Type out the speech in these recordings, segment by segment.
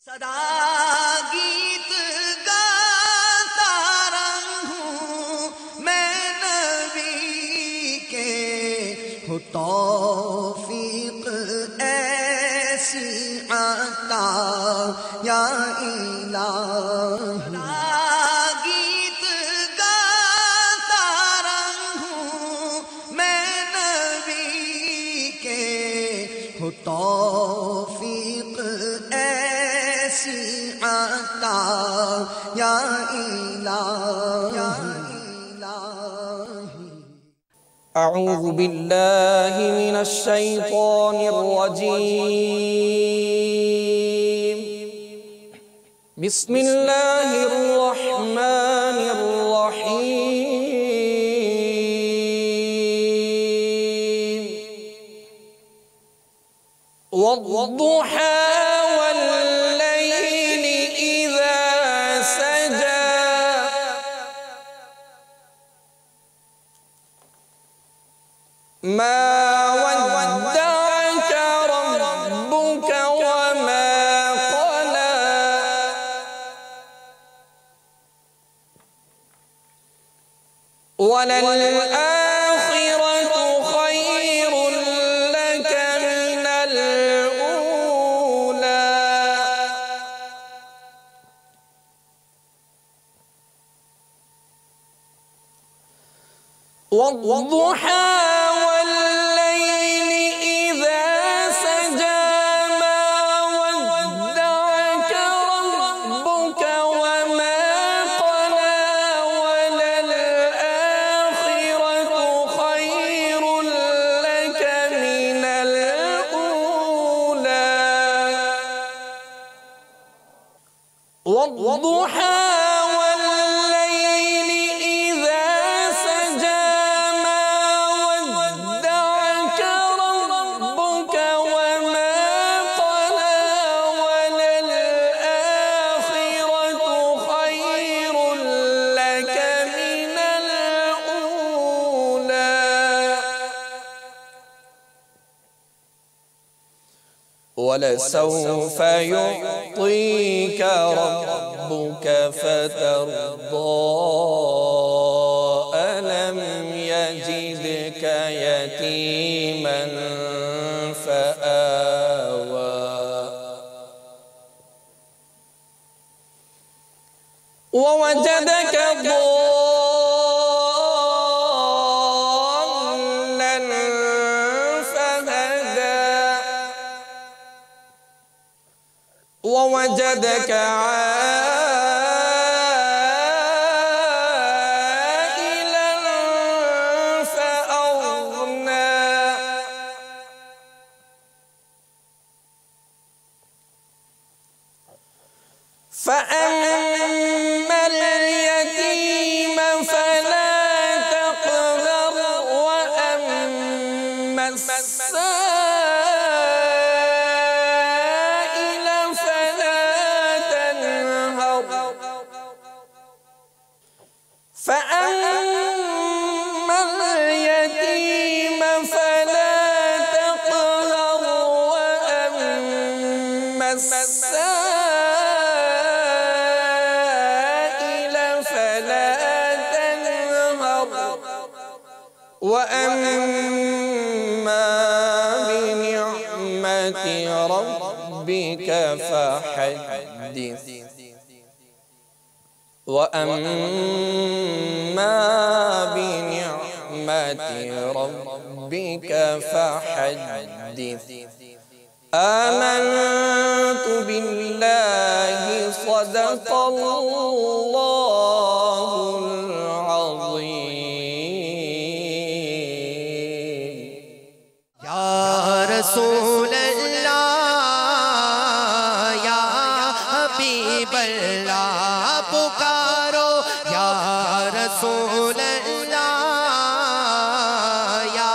صدا گیت گاتا رہوں میں نبی کے، ہو توفیق ایسی عطا یا الہی۔ گیت گاتا رہوں میں نبی کے، ہو توفیق ایسی عطا یا الہی۔ اعوذ باللہ من الشیطان الرجیم، بسم اللہ الرحمن الرحیم۔ والضحى والليل إذا سجى، ما ودعك ربك وما قلى، وللآخرة خير لك من الأولى، والضحى والليل إذا سجى، ما ودعك ربك وما قلى، وللآخرة خير لك من الأولى، والضحى والليل إذا سجى، ما ودعك ربك وما قلى، وللآخرة خير لك من الأولى، ولسوف يعطيك ربك فترضى، ألم يجدك يتيما فآوى، ووجدك ضالا فهدى، ووجدك عائلا فأغنى، فأما اليتيم فلا تقهر، وأما السائل فلا تنهر، فأما اليتيم فلا تقهر، وأما السائل فلا تنهر، وأما بنعمة ربك فحدث، وأما بنعمة ربك فحدث، آمنت بالله صدق الله العظيم۔ یا رسول اللہ یا حبیب اللہ پکارو، یا رسول اللہ یا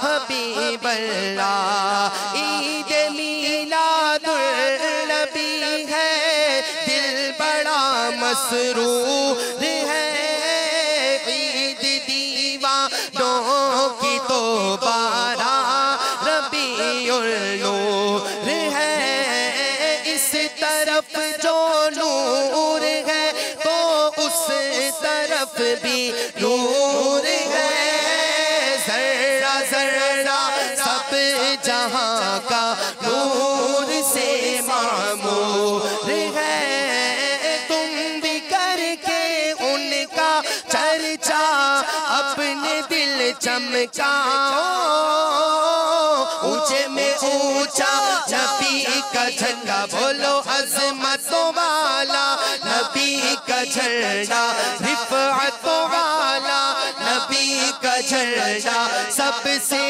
حبیب اللہ۔ عید میلاد النبی ہے، دل بڑا مسرور ہے، عید دیوانوں کی تو بارہ ربیع النور ہے، اس طرح طرف جو نور ہے تو اس طرف بھی نور ہے، ذرہ ذرہ سب جہاں کا نور سے معمور ہے، تم بھی کر کے ان کا چرچا اپنے دل چمکاؤ، اونچے میں اونچا نبی کا جھنڈا، بولو عظمتوں والا نبی کا جھنڈا، رفعتوں والا نبی کا جھنڈا، سب سے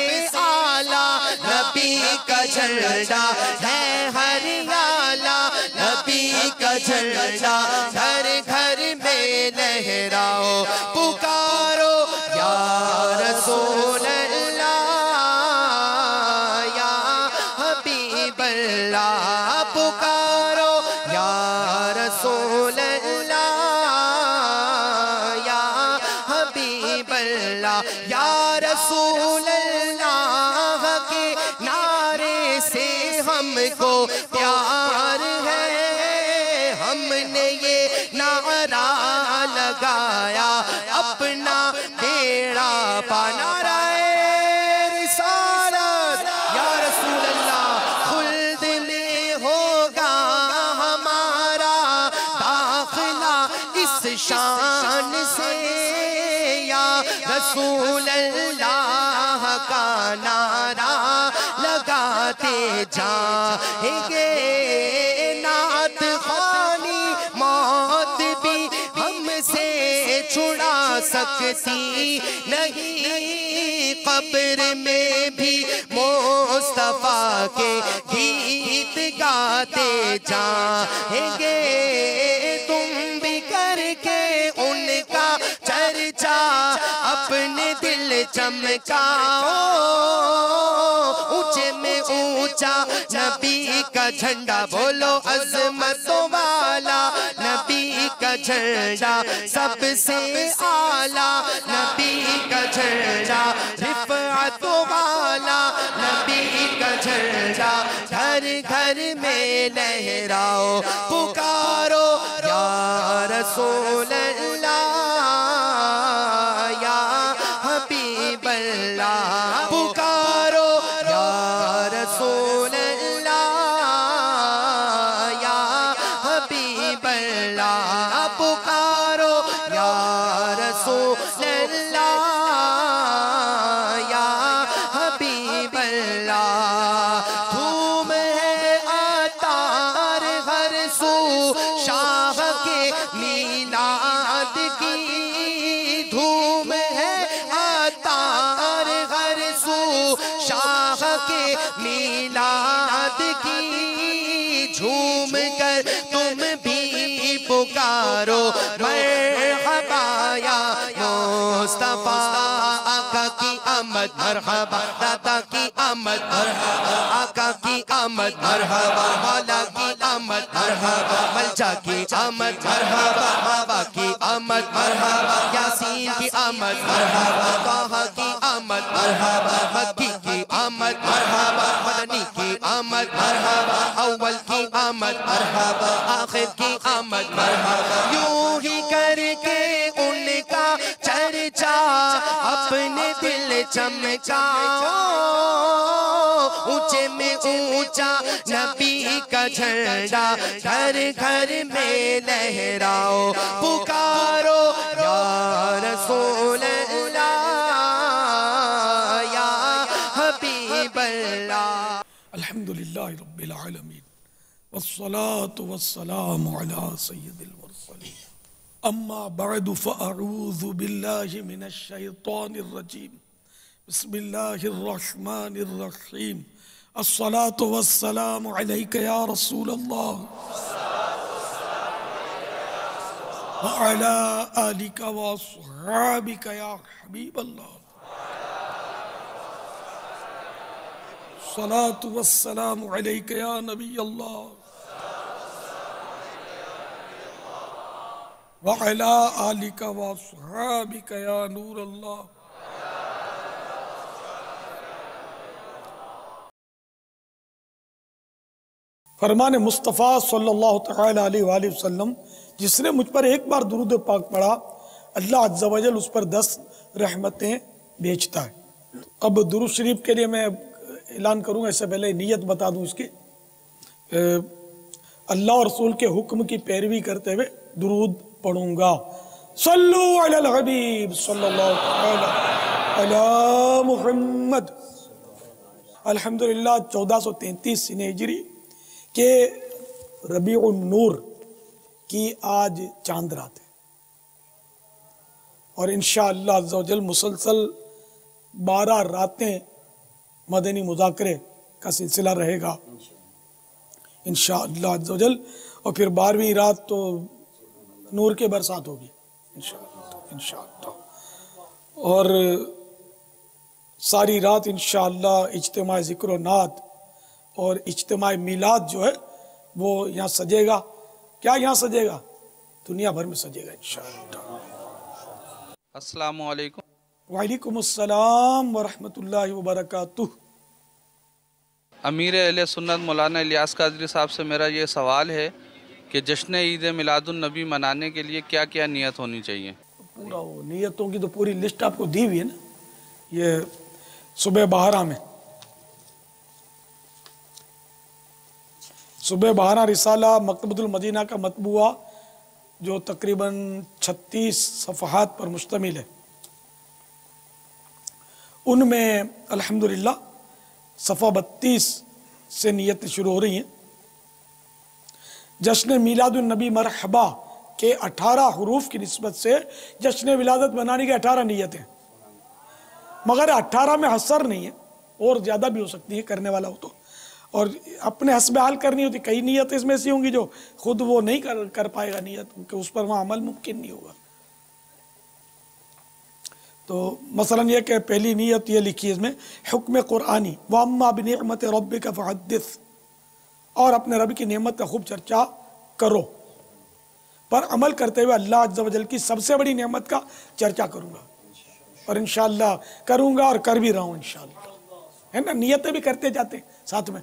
اعلیٰ نبی کا جھنڈا ہے، ہریالہ نبی کا جھنڈا، گھر گھر میں لہراؤ، پکارو یا رسول اللہ یا حبیب اللہ، پکارو یا رسول اللہ یا حبیب اللہ، یا رسول اللہ کے نعرے سے ہم کو پیار ہے، ہم نے یہ نعرہ لگایا اپنا بیڑا پانا رہے رسالت، یا رسول اللہ خلد میں ہوگا ہمارا داخلہ اس شان سے، یا رسول اللہ کا نعرہ لگاتے جائیں گے، نعت خوانی موت بھی ہم سے چھڑا سکتی نہیں، قبر میں بھی مصطفیٰ کے گیت گاتے جائیں گے، تم بھی کر کے ان کا چرچا اپنے دل چمکاؤ، اونچے میں اونچا نبی کا جھنڈا، بولو عظمتوں والا نبی کا جھنڈا، سب سے اعلیٰ نبی کا جھنڈا، رفعتوں والا نبی کا جھنڈا، گھر گھر میں لہراؤ، پکارو یا رسول اللہ یا حبیب اللہ، پکارو یا رسول اللہ یا حبیب اللہ، پکارو یا رسول اللہ یا حبیب اللہ، دھوم ہے عطار ہر سو شاہ کے میلاد کی، دھوم ہے عطار ہر سو شاہ کے میلاد کی، جھوم کر تم بھی پکارو مرحبا یا مصطفیٰ، آقا کی آمد مرحبا، داتا کی آمد مرحبا، آقا کی آمد مرحبا، مولا کی آمد مرحبا، ملجا کی آمد مرحبا، بابا کی آمد مرحبا، یاسین کی آمد مرحبا، طہ کی آمد مرحبا، مکی کی آمد مرحبا، مدنی کی آمد مرحبا، اول کی آمد مرحبا، آخر کی آمد مرحبا، یوں ہی کر کے ان کا چرچا اپنے دل چمکاؤ، اونچے میں اونچا نبی کا جھنڈا، گھر گھر میں لہراؤ، پکارو یا رسول اللہ یا حبیب اللہ۔ الحمدللہ رب العالمین، والصلاة والسلام على سید المرسلین، اما بعد فاعوذ باللہ من الشیطان الرجیم، بسم اللہ الرحمن الرحیم، الصلاة والسلام علیک یا رسول اللہ وعلى آلک واصحابک یا حبیب اللہ، الصلاة والسلام علیک یا نبی اللہ وعلى آلک واصحابک یا نور اللہ۔ فرمان مصطفیٰ صلی اللہ تعالی علیہ وآلہ وسلم، جس نے مجھ پر ایک بار درود پاک پڑھا اللہ عز و جل اس پر 10 رحمتیں بھیجتا ہے۔ اب درود شریف کے لیے میں اعلان کروں گا، اس سے پہلے نیت بتا دوں اس کی۔ اللہ اور رسول کے حکم کی پیروی کرتے ہوئے درود پڑھوں گا۔ صلو علی الحبیب صلی اللہ تعالی علی محمد۔ الحمدللہ 1433 سنہ ہجری کہ ربیع النور کی آج چاند رات ہے، اور انشاءاللہ عز و جل مسلسل 12 راتیں مدنی مذاکرے کا سلسلہ رہے گا انشاءاللہ عز و جل، اور پھر 12ویں رات تو نور کے برسات ہوگی انشاءاللہ، اور ساری رات انشاءاللہ اجتماع ذکر و نعت اور اجتماع میلاد جو ہے وہ یہاں سجے گا۔ کیا یہاں سجے گا؟ دنیا بھر میں سجے گا انشاءاللہ۔ السلام علیکم۔ وعلیکم السلام ورحمۃ اللہ وبرکاتہ۔ امیر اہل سنت مولانا الیاس قادری صاحب سے میرا یہ سوال ہے کہ جشن عید میلاد النبی منانے کے لیے کیا کیا نیت ہونی چاہیے؟ پورا وہ نیتوں کی تو پوری لسٹ آپ کو دی ہوئی ہے نا، یہ صبح بہارا میں، صبح بہارا رسالہ مکتبۃ المدینہ کا مطبوعہ جو تقریباً 36 صفحات پر مشتمل ہے، ان میں الحمدللہ صفحہ 32 سے نیتیں شروع ہو رہی ہیں۔ جشن میلاد النبی مرحبا کے 18 حروف کی نسبت سے جشن ولادت منانے کی 18 نیتیں، مگر 18 میں حصر نہیں ہے، اور زیادہ بھی ہو سکتی ہے کرنے والا ہو تو، اور اپنے حسب حال کرنی ہوتی۔ کئی نیتیں اس میں ایسی ہوں گی جو خود وہ نہیں کر پائے گا نیت، کہ اس پر وہاں عمل ممکن نہیں ہوگا۔ تو مثلا یہ کہ پہلی نیت یہ لکھی ہے اس میں، حکم قرآنی وَأَمَّا بِنِعْمَةِ رَبِّكَ فَحَدِّثْ، اور اپنے رب کی نعمت کا خوب چرچا کرو، پر عمل کرتے ہوئے اللہ عز و جل کی سب سے بڑی نعمت کا چرچا کروں گا، اور انشاءاللہ کروں گا، اور کر بھی رہا ہوں انشاءاللہ، ہے نا۔ نیتیں بھی کرتے جاتے ہیں ساتھ میں،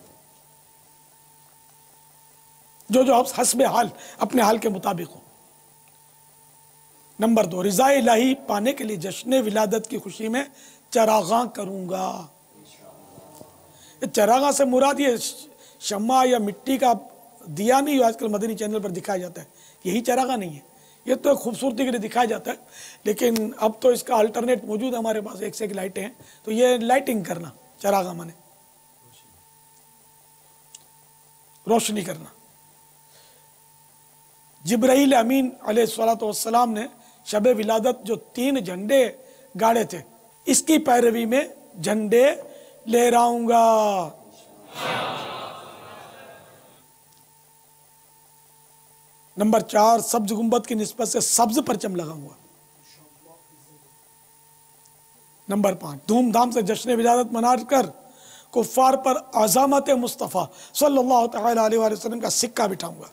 جو حسب حال اپنے حال کے مطابق ہو۔ نمبر 2، رضا الہی پانے کے لیے جشن ولادت کی خوشی میں چراغاں کروں گا۔ چراغاں سے مراد یہ شمع یا مٹی کا دیا نہیں، آج کل مدنی چینل پر دکھایا جاتا ہے، یہی چراغاں نہیں ہے، یہ تو خوبصورتی کے لیے دکھایا جاتا ہے، لیکن اب تو اس کا الٹرنیٹ موجود ہے ہمارے پاس، ایک سے ایک لائٹیں ہیں، تو یہ لائٹنگ کرنا، چراغاں مانے روشنی کرنا۔ جبرائیل امین علیہ السلام نے شب ولادت جو 3 جھنڈے گاڑے تھے، اس کی پیروی میں جھنڈے لہراؤں گا۔ نمبر 4، سبز گنبد کی نسبت سے سبز پرچم لگاؤں گا۔ نمبر 5، دھوم دھام سے جشن ولادت منا کر کفار پر عظمت مصطفیٰ صلی اللہ تعالی علیہ وآلہ وسلم کا سکہ بٹھاؤں گا۔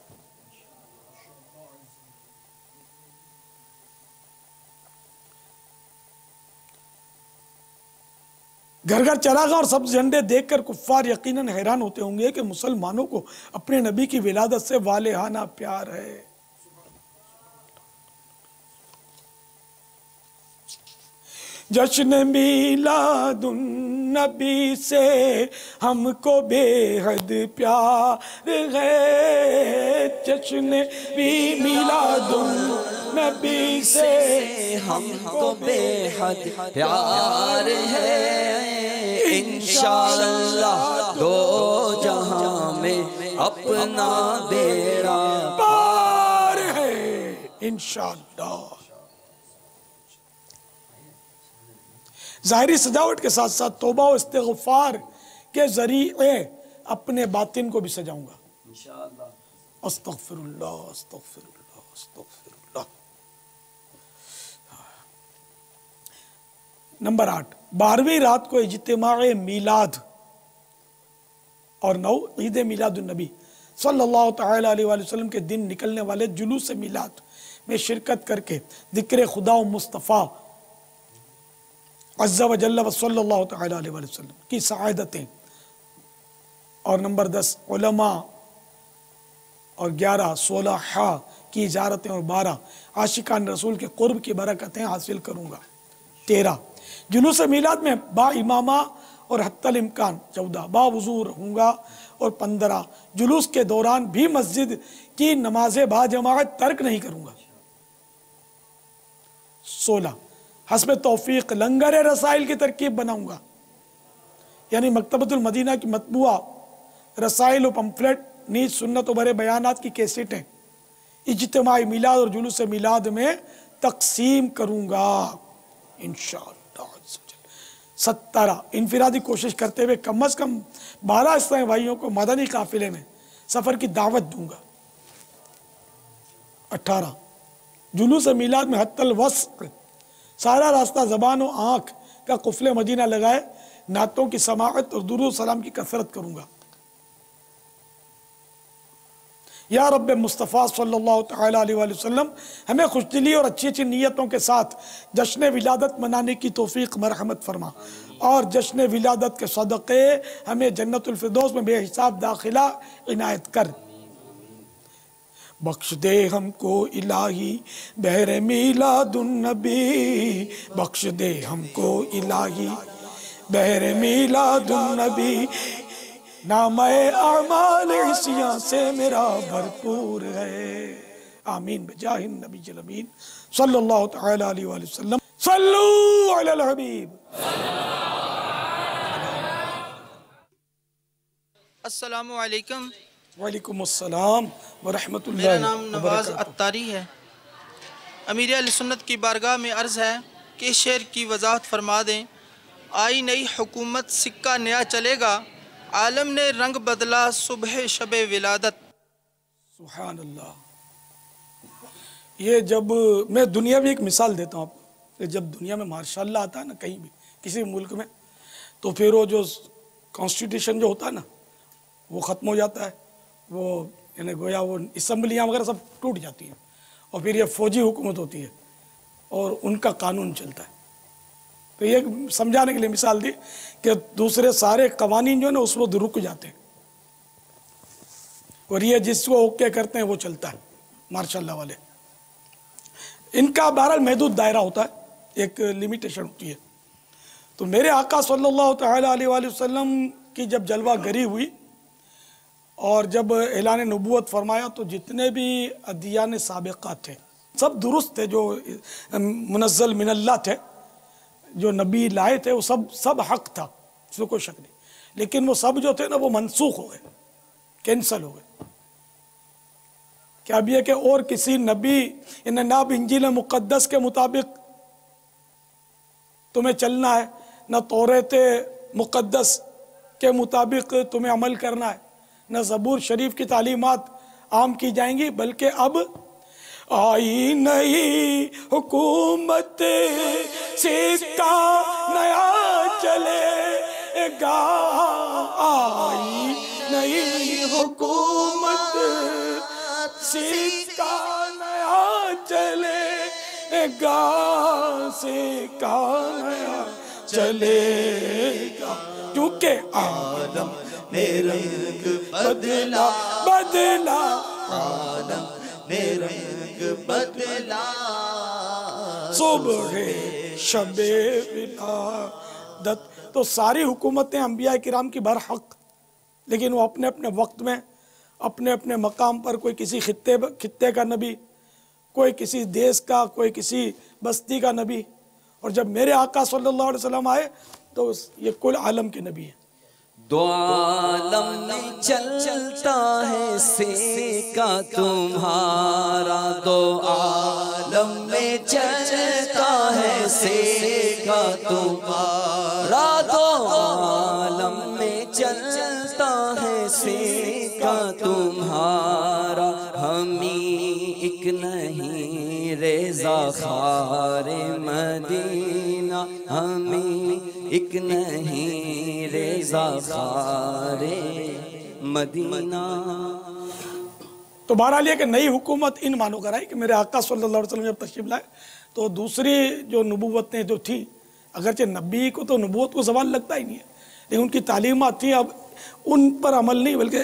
گھر گھر چراغاں اور سبز جھنڈے دیکھ کر کفار یقیناً حیران ہوتے ہوں گے کہ مسلمانوں کو اپنے نبی کی ولادت سے والہانہ پیار ہے۔ جشن میلاد النبی سے ہم کو بے حد پیار ہے، جشن میلاد النبی سے ہم کو بے حد پیار ہے، انشاءاللہ دو جہاں میں اپنا بیڑا پار ہے انشاءاللہ۔ ظاہری سجاوٹ کے ساتھ ساتھ توبہ و استغفار کے ذریعے اپنے باطن کو بھی سجاؤں گا۔ استغفر اللہ استغفر اللہ استغفر اللہ۔ نمبر 8، 12ویں رات کو اجتماع میلاد، اور 9، عید میلاد النبی صلی اللہ تعالی علیہ وآلہ وسلم کے دن نکلنے والے جلوس میلاد میں شرکت کر کے ذکر خدا و مصطفیٰ عز و جل و صلی اللہ تعالی علیہ وآلہ وسلم کی سعادتیں۔ اور نمبر 10، علماء اور 11 16 ہا کی اجارتیں اور 12 عاشقان رسول کے قرب کی برکتیں حاصل کروں گا۔ 13 جلوس میلاد میں با امامہ اور حتی الامکان 14 با وضو رہوں گا، اور 15 جلوس کے دوران بھی مسجد کی نماز با جماعت ترک نہیں کروں گا۔ 16 حسب توفیق لنگر رسائل کی ترکیب بناؤں گا، یعنی مکتبۃ المدینہ کی مطبوعہ رسائل و پمفلٹ نیز سنت و برے بیانات کی کیسٹیں اجتماعی میلاد اور جلوس میلاد میں تقسیم کروں گا انشاءاللہ۔ 17 انفرادی کوشش کرتے ہوئے کم از کم 12 اسلامی بھائیوں کو مدنی قافلے میں سفر کی دعوت دوں گا۔ 18 جلوس میلاد میں حتی الوصف سارا راستہ زبان و آنکھ کا قفل مدینہ لگائے نعتوں کی سماعت اور درود و سلام کی کثرت کروں گا۔ یا رب مصطفیٰ صلی اللہ تعالیٰ علیہ وآلہ وسلم ہمیں خوشدلی اور اچھی اچھی نیتوں کے ساتھ جشن ولادت منانے کی توفیق مرحمت فرما، اور جشن ولادت کے صدقے ہمیں جنت الفردوس میں بے حساب داخلہ عنایت کر۔ بخش دے ہم کو الہی بہر میلاد النبی، بخش دے ہم کو الہی بہر میلاد النبی، نام اعمال عصیاں سے میرا بھرپور ہے، آمین بجاہ النبی الامین صلی اللہ تعالیٰ علیہ وآلہ وسلم۔ صلو علی الحبیب۔ السلام علیکم۔ وعلیکم السلام ورحمۃ اللہ میرا نام نواز وبرکاتہ۔ اتاری ہے۔ امیر اہل سنت کی بارگاہ میں عرض ہے کہ اس شعر کی وضاحت فرما دیں۔ آئی نئی حکومت سکہ نیا چلے گا، عالم نے رنگ بدلا صبح شب ولادت۔ سبحان اللہ۔ یہ جب میں دنیا میں ایک مثال دیتا ہوں آپ کو، کہ جب دنیا میں ماشاءاللہ آتا ہے نا کہیں بھی کسی ملک میں، تو پھر وہ جو کانسٹیٹیوشن جو ہوتا ہے نا وہ ختم ہو جاتا ہے، وہ یعنی گویا وہ اسمبلیاں وغیرہ سب ٹوٹ جاتی ہیں، اور پھر یہ فوجی حکومت ہوتی ہے اور ان کا قانون چلتا ہے۔ تو یہ سمجھانے کے لیے مثال دی کہ دوسرے سارے قوانین جو ہے نا اس وقت رک جاتے ہیں، اور یہ جس کو اوکے کرتے ہیں وہ چلتا ہے، مارشاء اللہ والے۔ ان کا بہرحال محدود دائرہ ہوتا ہے، ایک لیمیٹیشن ہوتی ہے۔ تو میرے آقا صلی اللہ تعالیٰ علیہ وآلہ وسلم کی جب جلوہ گری ہوئی اور جب اعلان نبوت فرمایا، تو جتنے بھی ادیان سابقہ تھے سب درست تھے، جو منزل من اللہ تھے، جو نبی لائے تھے، وہ سب حق تھا، اس میں کوئی شک نہیں، لیکن وہ سب جو تھے نا وہ منسوخ ہو گئے، کینسل ہو گئے۔ کہ اب یہ کہ اور کسی نبی نہ انجیل مقدس کے مطابق تمہیں چلنا ہے، نہ توریت مقدس کے مطابق تمہیں عمل کرنا ہے، نہ زبور شریف کی تعلیمات عام کی جائیں گی، بلکہ اب آئی نئی حکومت سکہ نیا چلے گا، آئی نئی حکومت سکہ نیا چلے گا، سکہ نیا چلے گا، کیونکہ عالم نے رنگ بدلا بدلا، عالم نے رنگ بدلا صبح شب ولادت۔ تو ساری حکومتیں انبیاء کرام کی برحق، لیکن وہ اپنے اپنے وقت میں اپنے اپنے مقام پر، کوئی کسی خطے کا نبی، کوئی کسی دیس کا، کوئی کسی بستی کا نبی، اور جب میرے آقا صلی اللہ علیہ وسلم آئے تو یہ کل عالم کے نبی ہیں۔ دو عالم میں چلتا ہے سکہ تمہارا، دو عالم میں چلتا ہے سکہ تمہارا، دو عالم میں چلتا ہے سکہ تمہارا، ہمیں ایک نہیں رضا خار مدینہ، ہمیں ایک نہیں رضا خار مدینہ۔ تو بہرحال یہ کہ نئی حکومت ان معنوں کر آئی کہ میرے آقا صلی اللہ علیہ وسلم جب تشریف لائے تو دوسری جو نبوتیں جو تھیں، اگرچہ نبی کو تو نبوت کو زوال لگتا ہی نہیں ہے، لیکن ان کی تعلیمات تھیں، اب ان پر عمل نہیں بلکہ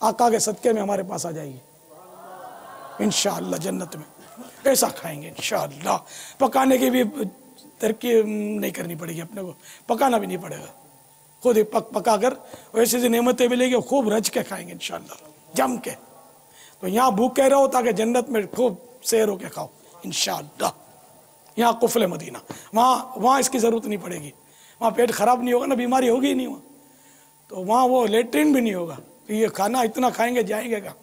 آقا کے صدقے میں ہمارے پاس آ جائے گی انشاءاللہ جنت میں، ایسا کھائیں گے انشاءاللہ۔ پکانے کی بھی ترکیب نہیں کرنی پڑے گی، اپنے کو پکانا بھی نہیں پڑے گا، خود ہی پکا کر ویسے سے نعمتیں ملیں گی، خوب رچ کے کھائیں گے انشاءاللہ جم کے۔ تو یہاں بھوکے رہو تاکہ جنت میں خوب سیر ہو کے کھاؤ انشاءاللہ۔ یہاں قفل مدینہ، وہاں اس کی ضرورت نہیں پڑے گی، وہاں پیٹ خراب نہیں ہوگا نا، بیماری ہوگی ہی نہیں وہاں، تو وہاں وہ لیٹرین بھی نہیں ہوگا، تو یہ کھانا اتنا کھائیں گے جائیں گے کہاں؟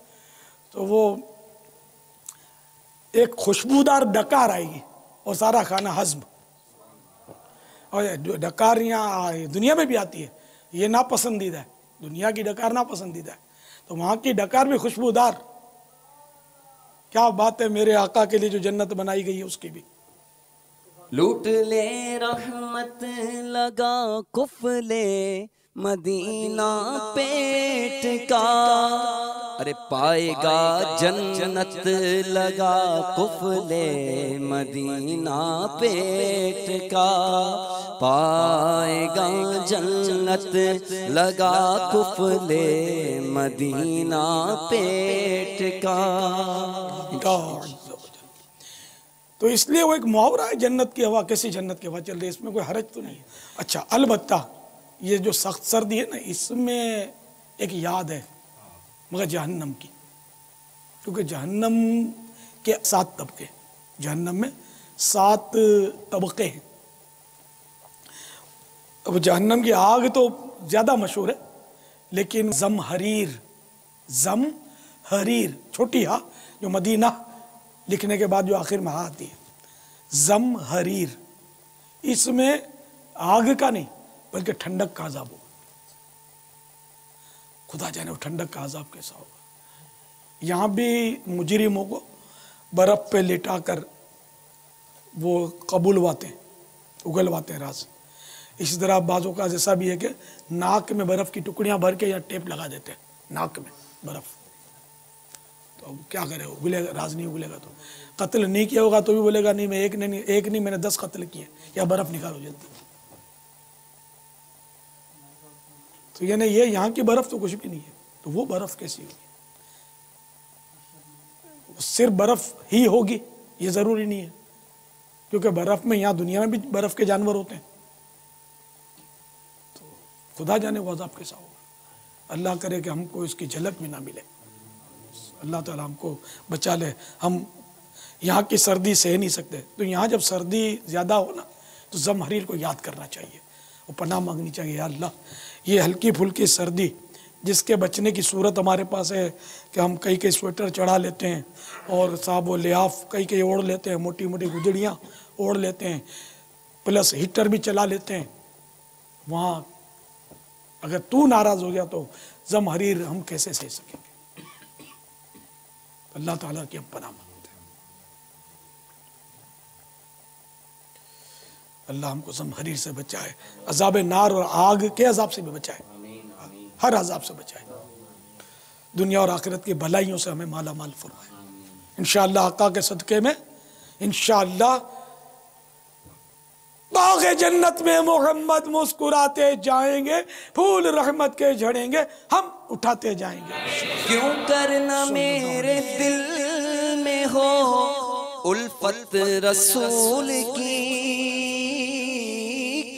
تو وہ ایک خوشبودار ڈکار آئے گی اور سارا کھانا ہضم۔ اور ڈکار یہاں دنیا میں بھی آتی ہے، یہ ناپسندیدہ ہے، دنیا کی ڈکار ناپسندیدہ ہے، تو وہاں کی ڈکار بھی خوشبودار۔ کیا بات ہے میرے آقا کے لیے جو جنت بنائی گئی ہے اس کی بھی۔ لوٹ لے رحمت لگا کفلے مدینہ پیٹ کا، ارے پائے گا جنت لگا کفلے مدینہ پیٹ کا، پائے گا جنت لگا کفلے مدینہ پیٹ کا۔ تو اس لیے وہ ایک محاورہ ہے، جنت کی ہوا، کیسی جنت کی ہوا چل رہی ہے، اس میں کوئی حرج تو نہیں ہے۔ اچھا البتہ یہ جو سخت سردی ہے نا، اس میں ایک یاد ہے مگر جہنم کی، کیونکہ جہنم کے 7 طبقے، جہنم میں 7 طبقے ہیں۔ اب جہنم کی آگ تو زیادہ مشہور ہے، لیکن زمہریر چھوٹی ہاں جو مدینہ لکھنے کے بعد جو آخر میں آتی ہے، زمہریر، اس میں آگ کا نہیں بلکہ ٹھنڈک کا عذاب ہوگا۔ خدا جانے وہ ٹھنڈک کا عذاب کیسا ہوگا۔ یہاں بھی مجرموں کو برف پہ لٹا کر وہ قبولواتے ہیں، اگلواتے ہیں راز۔ اسی طرح بعضوں کا ایسا بھی ہے کہ ناک میں برف کی ٹکڑیاں بھر کے یا ٹیپ لگا دیتے ہیں ناک میں برف، تو کیا کرے، اگلے گا، راز نہیں اگلے گا تو قتل نہیں کیا ہوگا تو بھی بولے گا نہیں میں ایک نہیں میں نے 10 قتل کیے، یا برف نکالو جلدی۔ تو یعنی یہ یہاں کی برف تو کچھ بھی نہیں ہے، تو وہ برف کیسی ہوگی؟ صرف برف ہی ہوگی یہ ضروری نہیں ہے، کیونکہ برف میں یہاں دنیا میں بھی برف کے جانور ہوتے ہیں، تو خدا جانے وہ عذاب کیسا ہوگا۔ اللہ کرے کہ ہم کو اس کی جھلک بھی نہ ملے، اللہ تعالیٰ ہم کو بچا لے۔ ہم یہاں کی سردی سہ نہیں سکتے، تو یہاں جب سردی زیادہ ہو نا تو زمہریر کو یاد کرنا چاہیے اور پناہ مانگنی چاہیے، یا اللہ یہ ہلکی پھلکی سردی جس کے بچنے کی صورت ہمارے پاس ہے کہ ہم کئی سویٹر چڑھا لیتے ہیں اور صاحب و لحاف کئی اوڑھ لیتے ہیں، موٹی موٹی گجڑیاں اوڑھ لیتے ہیں، پلس ہیٹر بھی چلا لیتے ہیں، وہاں اگر تو ناراض ہو گیا تو زمہریر ہم کیسے سہ سکیں گے؟ اللہ تعالیٰ کی ہم پناہ مانگتے ہیں، اللہ ہم کو زمہریر سے بچائے، عذاب نار اور آگ کے عذاب سے بھی بچائے، ہر عذاب سے بچائے، دنیا اور آخرت کی بھلائیوں سے ہمیں مالا مال فرمائے انشاءاللہ۔ آقا کے صدقے میں انشاءاللہ باغ جنت میں محمد مسکراتے جائیں گے، پھول رحمت کے جھڑیں گے، ہم اٹھاتے جائیں گے۔ کیوں کرنا میرے دل میں ہو الفت رسول کی،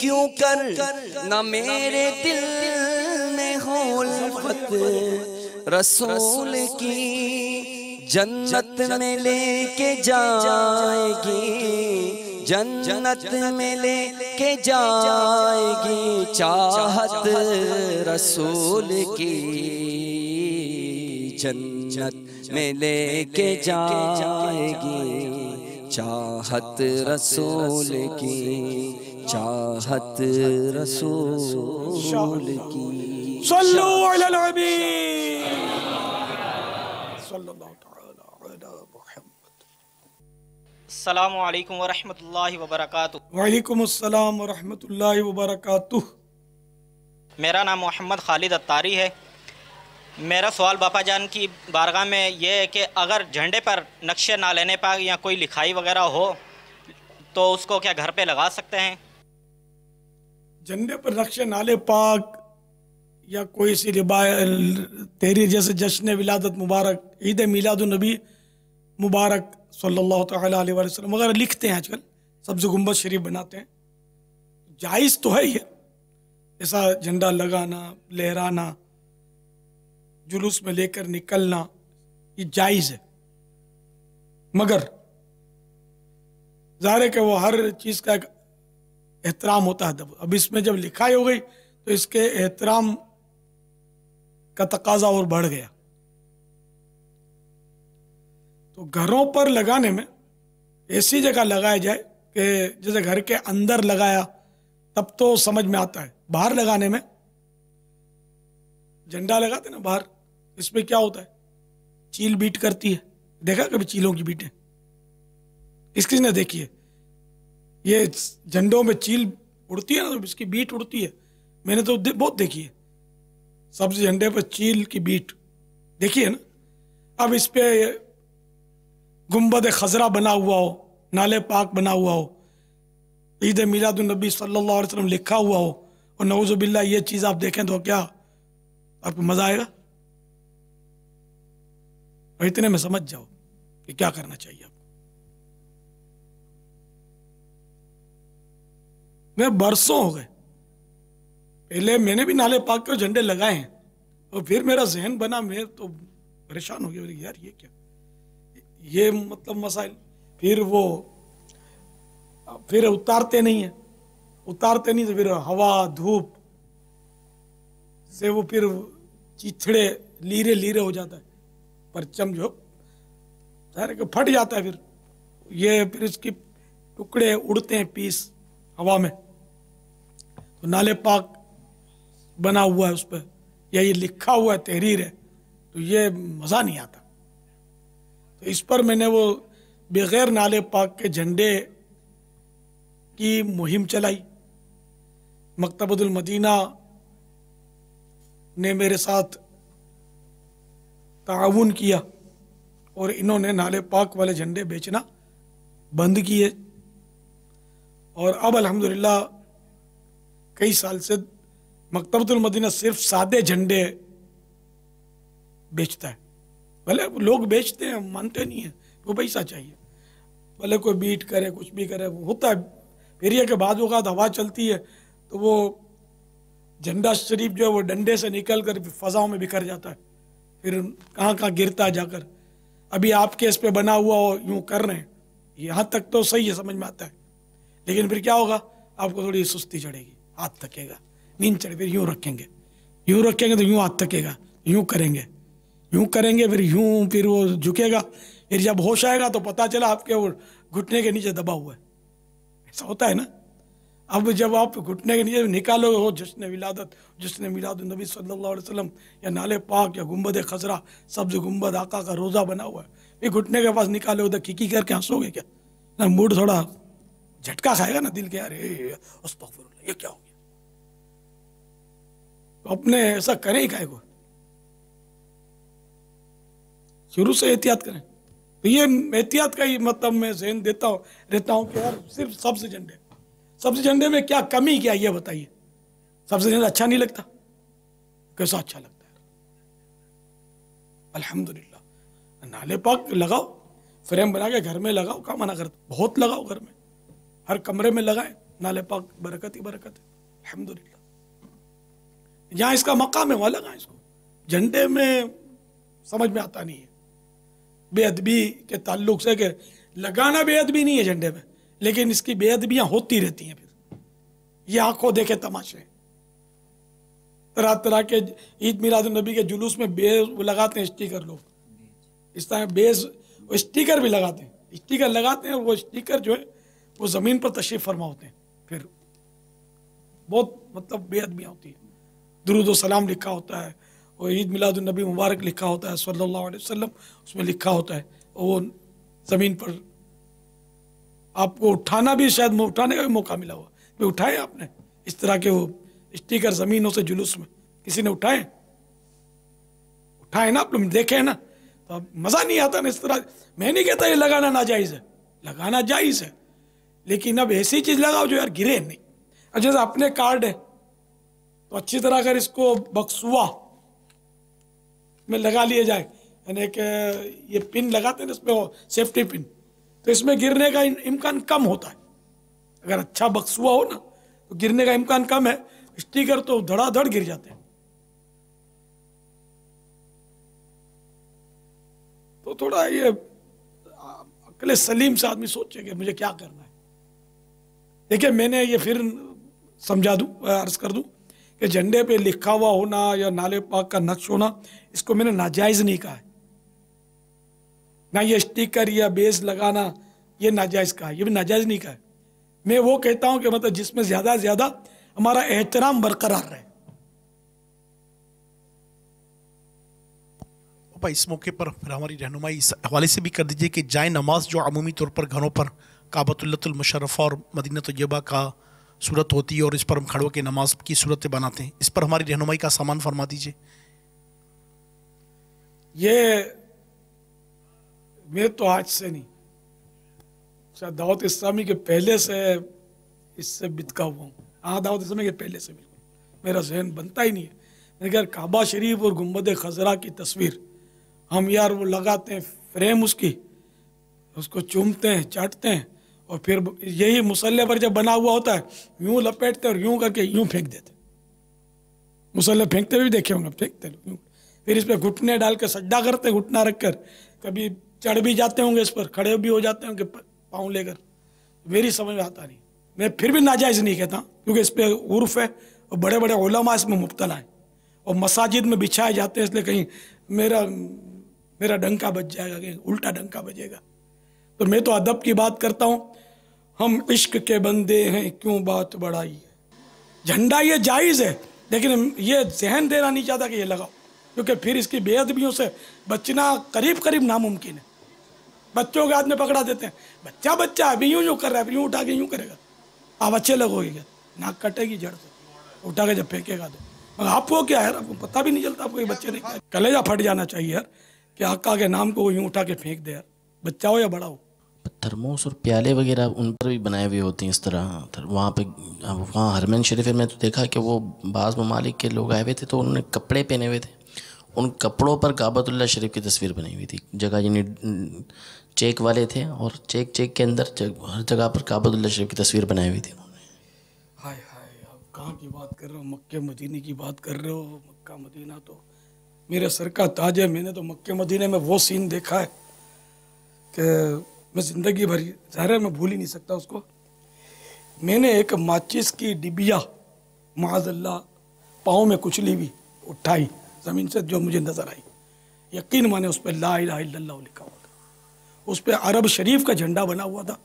کیوں کرنا میرے دل میں ہو الفت رسول کی، جنت میں لے کے جائے گی، جنت میں لے کے جائے گی چاہت رسول کی، جنت میں لے کے جائے گی چاہت رسول کی، چاہت رسول کی۔ صلو علی الحبیب صلی اللہ تعالی علی محمد۔ السلام علیکم ورحمۃ اللہ وبرکاتہ۔ وعلیکم السلام ورحمۃ اللہ وبرکاتہ۔ میرا نام محمد خالد اتاری ہے۔ میرا سوال باپا جان کی بارگاہ میں یہ ہے کہ اگر جھنڈے پر نقشے نالین پاک یا کوئی لکھائی وغیرہ ہو تو اس کو کیا گھر پہ لگا سکتے ہیں؟ جھنڈے پر نقش نالے پاک یا کوئی سی تحریر جیسے جشن ولادت مبارک، عید میلاد النبی مبارک صلی اللہ تعالیٰ علیہ وآلہ وسلم وغیرہ لکھتے ہیں آج کل، سبز گنبد شریف بناتے ہیں، جائز تو ہے یہ، ایسا جھنڈا لگانا، لہرانا، جلوس میں لے کر نکلنا، یہ جائز ہے، مگر ظاہر ہے کہ وہ ہر چیز کا ایک احترام ہوتا ہے۔ اب اس میں جب لکھائی ہو گئی تو اس کے احترام کا تقاضا اور بڑھ گیا۔ تو گھروں پر لگانے میں ایسی جگہ لگایا جائے کہ جیسے گھر کے اندر لگایا تب تو سمجھ میں آتا ہے، باہر لگانے میں جھنڈا لگاتے نا باہر، اس میں کیا ہوتا ہے، چیل بیٹ کرتی ہے، دیکھا کبھی چیلوں کی بیٹیں؟ کس نے دیکھی ہے؟ یہ جھنڈوں میں چیل اڑتی ہے نا، اس کی بیٹ اڑتی ہے، میں نے تو بہت دیکھی ہے، سبز جھنڈے پر چیل کی بیٹ دیکھی ہے نا۔ اب اس پہ گنبد خضرا بنا ہوا ہو، نالے پاک بنا ہوا ہو، عید میلاد النبی صلی اللہ علیہ وسلم لکھا ہوا ہو، اور نعوذ باللہ یہ چیز آپ دیکھیں تو کیا آپ کو مزہ آئے گا؟ اور اتنے میں سمجھ جاؤ کہ کیا کرنا چاہیے آپ کو۔ میں برسوں ہو گئے، پہلے میں نے بھی نالے پاک کے جھنڈے لگائے ہیں، اور پھر میرا ذہن بنا، میں تو پریشان ہو گیا، یار یہ کیا، یہ مطلب مسائل، پھر اتارتے نہیں تو پھر ہوا دھوپ سے وہ پھر چیتھڑے لیرے ہو جاتا ہے، پرچم جو ظاہر ہے کہ پھٹ جاتا ہے، پھر اس کی ٹکڑے اڑتے ہیں پیس ہوا میں، تو نالے پاک بنا ہوا ہے اس پہ یا یہ لکھا ہوا ہے، تحریر ہے، تو یہ مزہ نہیں آتا۔ تو اس پر میں نے وہ بغیر نالے پاک کے جھنڈے کی مہم چلائی، مکتبۃ المدینہ نے میرے ساتھ تعاون کیا اور انہوں نے نالے پاک والے جھنڈے بیچنا بند کیے، اور اب الحمدللہ کئی سال سے مکتبۃ المدینہ صرف سادے جھنڈے بیچتا ہے۔ بھلے لوگ بیچتے ہیں، مانتے نہیں ہیں، وہ پیسہ چاہیے، بھلے کوئی بیٹ کرے کچھ بھی کرے، ہوتا ہے۔ پھر یہ کہ بعض اوقات ہوا چلتی ہے تو وہ جھنڈا شریف جو ہے وہ ڈنڈے سے نکل کر فضاؤں میں بکھر جاتا ہے، پھر کہاں گرتا ہے جا کر۔ ابھی آپ کے اس پہ بنا ہوا ہو، یوں کر رہے ہیں، یہاں تک تو صحیح ہے، سمجھ میں آتا ہے، لیکن پھر کیا ہوگا، آپ کو تھوڑی سستی چڑھے گی، ہاتھ تھکے گا، نیند چڑھے، پھر یوں رکھیں گے تو یوں ہاتھ تھکے گا، یوں کریں گے پھر وہ جھکے گا، پھر جب ہوش آئے گا تو پتہ چلا آپ کے وہ گھٹنے کے نیچے دبا ہوا ہے، ایسا ہوتا ہے نا۔ اب جب آپ گھٹنے کے نیچے نکالو گے، ہو جشن ولادت، جشن میلاد النبی صلی اللہ علیہ وسلم، یا نالے پاک، یا گنبد خضرا، سبز گنبد آقا کا روزہ بنا ہوا ہے، پھر گھٹنے کے پاس نکالو ادھر کھکی کر کے ہنسو گے کیا؟ نا موڈ تھوڑا جھٹکا کھائے گا نا دل کے، ارے استغفر اللہ، یہ کیا ہو گیا؟ تو اپنے ایسا کریں ہی کائے کو، شروع سے احتیاط کریں۔ تو یہ احتیاط کا ہی مطلب میں ذہن رہتا ہوں کہ یار صرف سبز جھنڈے میں کیا کمی کیا، یہ بتائیے۔ سبز جھنڈا اچھا نہیں لگتا؟ کیسا اچھا لگتا ہے؟ الحمدللہ، نالے پاک لگاؤ، فریم بنا کے گھر میں لگاؤ، کیا منع کرتا؟ بہت لگاؤ، گھر میں ہر کمرے میں لگائیں، نالے پاک برکت ہی برکت ہے، الحمدللہ۔ جہاں اس کا مقام ہے وہاں لگائیں اس کو۔ جھنڈے میں سمجھ میں آتا نہیں ہے، بے ادبی کے تعلق سے، کہ لگانا بے ادبی نہیں ہے جھنڈے میں، لیکن اس کی بے ادبیاں ہوتی رہتی ہیں، پھر یہ آنکھوں دیکھے تماشے، طرح طرح کے عید میلاد النبی کے جلوس میں بیز لگاتے ہیں، اسٹیکر، لوگ اس طرح بیز اسٹیکر بھی لگاتے ہیں، اسٹیکر لگاتے ہیں، وہ اسٹیکر جو ہے وہ زمین پر تشریف فرما ہوتے ہیں، پھر بہت مطلب بے ادبیاں ہوتی ہیں۔ درود و سلام لکھا ہوتا ہے، اور عید میلاد النبی مبارک لکھا ہوتا ہے صلی اللہ علیہ وسلم، اس میں لکھا ہوتا ہے، اور وہ زمین پر آپ کو اٹھانا بھی، شاید اٹھانے کا بھی موقع ملا ہوا، بھی اٹھائے آپ نے اس طرح کے وہ اسٹیکر زمینوں سے جلوس میں، کسی نے اٹھائے نا، آپ لوگ دیکھیں نا، تو اب مزہ نہیں آتا نا اس طرح۔ میں نہیں کہتا یہ لگانا ناجائز ہے، لگانا جائز ہے، لیکن اب ایسی چیز لگاؤ جو یار گرے نہیں۔ اب جیسے اپنے کارڈ ہے، تو اچھی طرح اگر اس کو بکسوا میں لگا لیا جائے، یعنی کہ یہ پن لگاتے ہیں اس پہ سیفٹی پن، تو اس میں گرنے کا امکان کم ہوتا ہے. اگر اچھا بکسوا ہو نا تو گرنے کا امکان کم ہے. اسٹیکر تو دھڑا دھڑ گر جاتے ہیں. تو تھوڑا یہ عقل سلیم سے آدمی سوچے کہ مجھے کیا کرنا ہے. دیکھیں میں نے یہ پھر سمجھا دوں، عرض کر دوں کہ جھنڈے پہ لکھا ہوا ہونا یا نالے پاک کا نقش ہونا، اس کو میں نے ناجائز نہیں کہا ہے. نہ یہ اسٹیکر یا بیس لگانا یہ ناجائز کہا ہے، یہ بھی ناجائز نہیں کہا ہے. میں وہ کہتا ہوں کہ مطلب جس میں زیادہ سے زیادہ ہمارا احترام برقرار رہے. اس موقع پر پھر ہماری رہنمائی اس حوالے سے بھی کر دیجئے کہ جائے نماز جو عمومی طور پر گھروں پر کعبۃ اللہ المشرفہ اور مدینہ طیبہ کا صورت ہوتی ہے اور اس پر ہم کھڑوں کے نماز کی صورتیں بناتے ہیں، اس پر ہماری رہنمائی کا سامان فرما دیجئے. یہ میں تو آج سے نہیں، شاید دعوت اسلامی کے پہلے سے اس سے بتکا ہوا ہوں. ہاں دعوت اسلامی کے پہلے سے بالکل میرا ذہن بنتا ہی نہیں ہے. مگر کعبہ شریف اور گنبد خضرا کی تصویر ہم یار وہ لگاتے ہیں فریم اس کی، اس کو چومتے ہیں چاٹتے ہیں، اور پھر یہی مسلح پر جب بنا ہوا ہوتا ہے یوں لپیٹتے اور یوں کر کے یوں پھینک دیتے. مسلح پھینکتے بھی دیکھے ہوں گے، پھینکتے یوں. پھر اس پہ گھٹنے ڈال کے سجدہ کرتے، گھٹنا رکھ کر. کبھی چڑھ بھی جاتے ہوں گے اس پر، کھڑے بھی ہو جاتے ہوں گے پاؤں لے کر. میری سمجھ میں آتا نہیں. میں پھر بھی ناجائز نہیں کہتا کیونکہ اس پہ عرف ہے اور بڑے بڑے علماء اس میں مبتلا ہیں اور مساجد میں بچھائے جاتے ہیں، اس لیے کہیں میرا ڈنکا بج جائے گا، کہیں الٹا ڈنکا بجے گا. تو میں تو ادب کی بات کرتا ہوں. ہم عشق کے بندے ہیں کیوں بات بڑھائی ہے. جھنڈا یہ جائز ہے لیکن یہ ذہن دینا نہیں چاہتا کہ یہ لگاؤ، کیونکہ پھر اس کی بے ادبیوں سے بچنا قریب ناممکن ہے. بچوں کے ہاتھ میں پکڑا دیتے ہیں، بچہ ابھی یوں کر رہا ہے، ابھی یوں اٹھا کے یوں کرے گا، آپ اچھے لگو گے، ناک کٹے گی جڑ سے، اٹھا کے جب پھینکے گا تو. مگر آپ کو کیا ہے، آپ کو پتہ بھی نہیں چلتا آپ کو یہ بچے نے کیا. کلیجہ پھٹ جانا چاہیے یار کہ آقا کے نام کو وہ یوں اٹھا کے پھینک دے. یار بچہ ہو یا بڑا ہو. تھرموس اور پیالے وغیرہ ان پر بھی بنائے ہوئے ہوتے ہیں اس طرح. وہاں پہ وہاں حرمین شریف میں تو دیکھا کہ وہ بعض ممالک کے لوگ آئے ہوئے تھے تو انہوں نے کپڑے پہنے ہوئے تھے، ان کپڑوں پر کعبۃ اللہ شریف کی تصویر بنی ہوئی تھی. جگہ یعنی چیک والے تھے اور چیک کے اندر ہر جگہ پر کعبۃ اللہ شریف کی تصویر بنائی ہوئی تھی انہوں نے. ہائے ہائے، آپ کہاں کی بات کر رہے ہو؟ مکہ مدینے کی بات کر رہے ہو. مکہ مدینہ تو میرے سر کا تاج ہے. میں نے تو مکہ مدینے میں وہ سین دیکھا ہے کہ میں زندگی بھر ظاہر ہے میں بھول ہی نہیں سکتا اس کو. میں نے ایک ماچس کی ڈبیا معاذ اللہ پاؤں میں کچلی ہوئی اٹھائی زمین سے، جو مجھے نظر آئی. یقین مانے اس پہ لا الہ الا اللہ لکھا ہوا تھا. اس پہ عرب شریف کا جھنڈا بنا ہوا تھا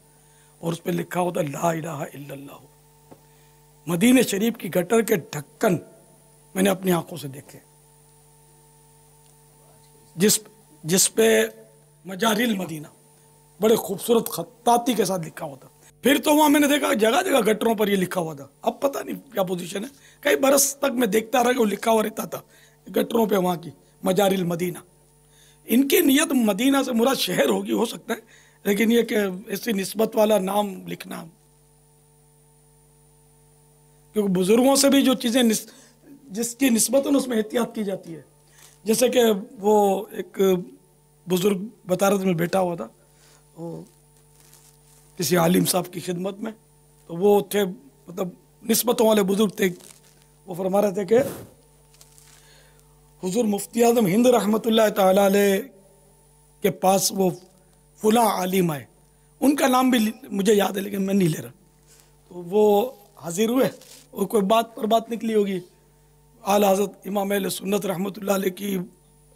اور اس پہ لکھا ہوا تھا لا الہ الا اللہ. مدینہ شریف کی گٹر کے ڈھکن میں نے اپنی آنکھوں سے دیکھے، جس پہ مجاری المدینہ بڑے خوبصورت خطاطی کے ساتھ لکھا ہوا تھا. پھر تو وہاں میں نے دیکھا جگہ جگہ گٹروں پر یہ لکھا ہوا تھا. اب پتہ نہیں کیا پوزیشن ہے، کئی برس تک میں دیکھتا رہا کہ وہ لکھا ہوا رہتا تھا گٹروں پہ وہاں کی مجاری المدینہ. ان کی نیت مدینہ سے مراد شہر ہوگی، ہو سکتا ہے، لیکن یہ کہ ایسی نسبت والا نام لکھنا، کیونکہ بزرگوں سے بھی جو چیزیں جس کی نسبت ہے اس میں احتیاط کی جاتی ہے. جیسے کہ وہ ایک بزرگ بتا رہا تھا، میں بیٹھا ہوا تھا وہ کسی عالم صاحب کی خدمت میں، تو وہ تھے مطلب نسبتوں والے بزرگ تھے. وہ فرما رہے تھے کہ حضور مفتی اعظم ہند رحمۃ اللہ تعالی علیہ کے پاس وہ فلاں عالم آئے، ان کا نام بھی مجھے یاد ہے لیکن میں نہیں لے رہا. تو وہ حاضر ہوئے اور کوئی بات پر بات نکلی ہوگی اعلیٰ حضرت امام اہل سنت رحمۃ اللہ علیہ کی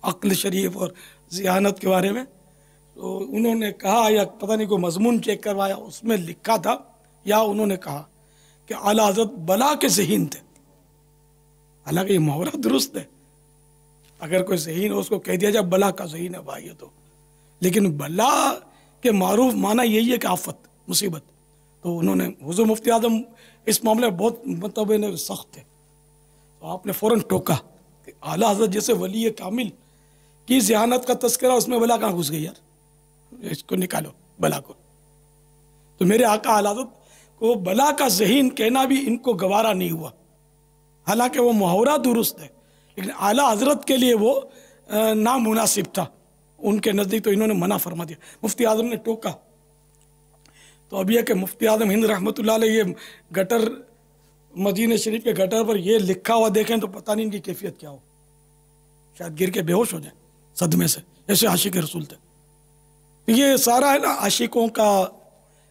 عقل شریف اور ذہانت کے بارے میں. تو انہوں نے کہا، یا پتہ نہیں کوئی مضمون چیک کروایا، اس میں لکھا تھا یا انہوں نے کہا کہ اعلیٰ حضرت بلا کے ذہین تھے. حالانکہ یہ محاورہ درست ہے، اگر کوئی ذہین ہو اس کو کہہ دیا جائے بلا کا ذہین ہے بھائی تو، لیکن بلا کے معروف معنی یہی ہے کہ آفت، مصیبت. تو انہوں نے حضور مفتی اعظم اس معاملے میں بہت مطلب سخت تھے. تو آپ نے فوراً ٹوکا کہ اعلیٰ حضرت جیسے ولی کامل کی ذہانت کا تذکرہ، اس میں بلا کہاں گھس گئی یار، اس کو نکالو بلا کو. تو میرے آقا اعلیٰ حضرت کو بلا کا ذہین کہنا بھی ان کو گوارا نہیں ہوا. حالانکہ وہ محاورہ درست ہے لیکن اعلیٰ حضرت کے لیے وہ نامناسب تھا، ان کے نزدیک تو انہوں نے منع فرما دیا، مفتی اعظم نے ٹوکا۔ تو اب یہ کہ مفتی اعظم ہند رحمۃ اللہ علیہ یہ گٹر مدینہ شریف کے گٹر پر یہ لکھا ہوا دیکھیں تو پتہ نہیں ان کی کیفیت کیا ہو، شاید گر کے بے ہوش ہو جائیں صدمے سے، ایسے عاشق رسول تھے۔ یہ سارا ہے نا عاشقوں کا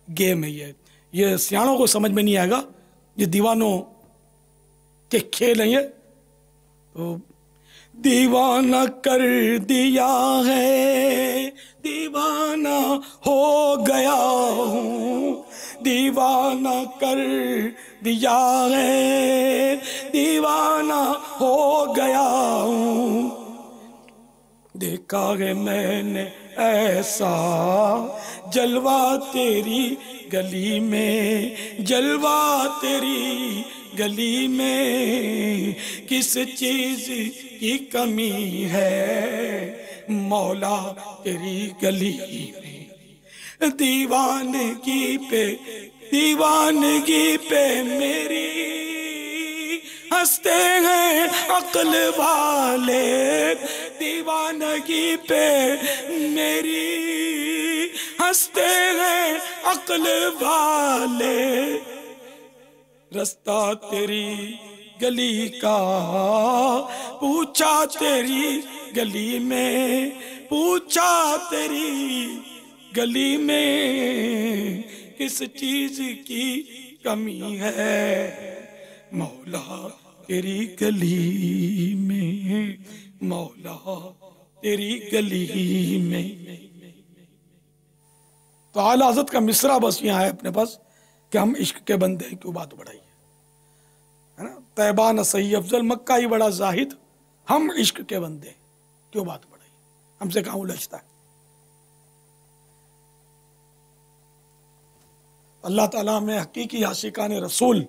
گیم ہے، یہ سیاحوں کو سمجھ میں نہیں آئے گا، یہ دیوانوں کے کھیل ہیں۔ یہ تو دیوانہ کر دیا ہے، دیوانہ ہو گیا ہوں، دیوانہ کر دیا ہے، دیوانہ ہو گیا ہوں، دیکھا ہے میں نے ایسا جلوہ تیری گلی میں، جلوہ تیری گلی میں، کس چیز کی کمی ہے مولا تیری گلی میں، دیوانگی پہ میری ہنستے ہیں عقل والے، دیوانگی پہ میری ہنستے ہیں عقل والے، رستہ تیری گلی کا پوچھا تیری گلی میں، پوچھا تیری گلی میں، کس چیز کی کمی ہے مولا تیری گلی میں، مولا تیری گلی میں۔ تو اعلیٰ حضرت کا مصرع بس یہاں ہے اپنے پاس کہ ہم عشق کے بندے ہیں، کیوں بات بڑھائی ہے نا، طیبہ نہ صحیح افضل مکہ ہی بڑا زاہد، ہم عشق کے بندے ہیں، کیوں بات بڑھائی، ہم سے کہاں الجھتا ہے۔ اللہ تعالیٰ ہمیں حقیقی عاشقان رسول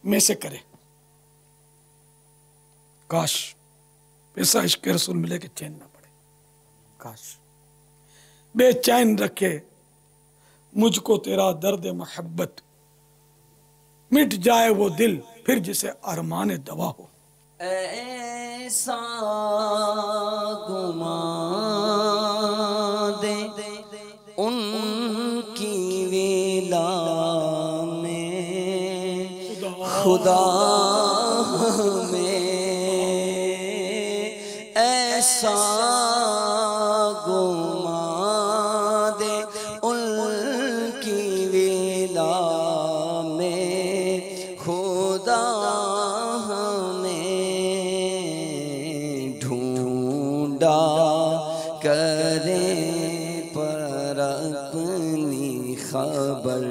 میں سے کرے، کاش ایسا عشق رسول ملے کہ چین نہ پڑے، کاش بے چین رکھے مجھ کو تیرا درد محبت، مٹ جائے وہ دل پھر جسے ارمان دوا ہو۔ ایسا گما دے ان کی ویلا میں خدا میں، ایسا گما دے ان کی ویلا میں خدا ہمیں ڈھونڈا کرے پر اپنی خبر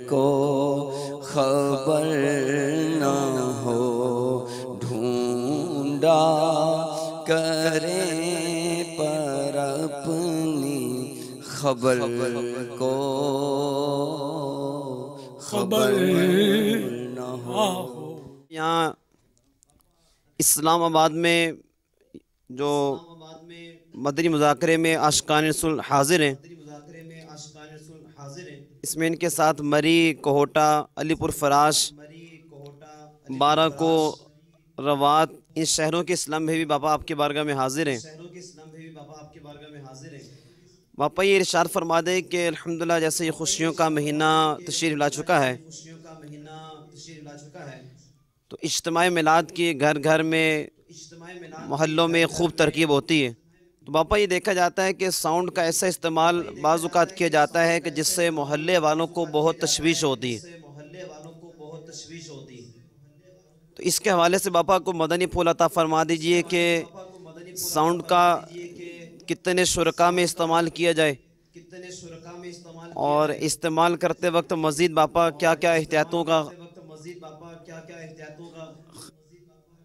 کو خبر نہ ہو، ڈھونڈا کرے پر اپنی خبر کو خبر نہ ہو۔ یہاں اسلام آباد میں جو مدنی مذاکرے میں عاشقان رسول حاضر ہیں، اس میں ان کے ساتھ مری، کوہٹا، علی پور فراش، بارہ کو، روات، ان شہروں کے اسلام میں بھی باپا آپ کے بارگاہ میں حاضر ہیں۔ باپا یہ ارشاد فرما دیں کہ الحمدللہ جیسے یہ خوشیوں کا مہینہ تشریف لا چکا ہے، تو اجتماع میلاد کی گھر گھر میں، محلوں میں خوب ترکیب ہوتی ہے۔ تو باپا یہ دیکھا جاتا ہے کہ ساؤنڈ کا ایسا استعمال بعض اوقات کیا جاتا ہے کہ جس سے محلے والوں کو بہت تشویش ہوتی ہے۔ تو اس کے حوالے سے باپا کو مدنی پھول عطا فرما دیجئے کہ ساؤنڈ کا کتنے شرکا میں استعمال کیا جائے، اور استعمال کرتے وقت مزید باپا کیا کیا احتیاطوں کا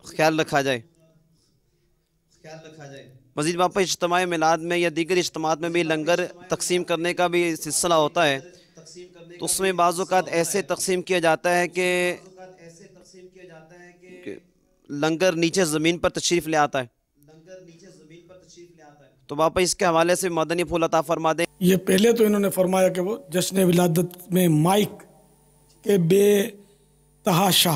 خیال رکھا جائے۔ مزید باپا اجتماع میلاد میں یا دیگر اجتماعات میں بھی لنگر تقسیم کرنے کا بھی سلسلہ ہوتا ہے، تو اس میں بعض اوقات ایسے تقسیم کیا جاتا ہے کہ لنگر نیچے زمین پر تشریف لے آتا ہے۔ تو باپا اس کے حوالے سے مدنی پھول عطا فرما دیں۔ یہ پہلے تو انہوں نے فرمایا کہ وہ جشن ولادت میں مائک کے بے تحاشا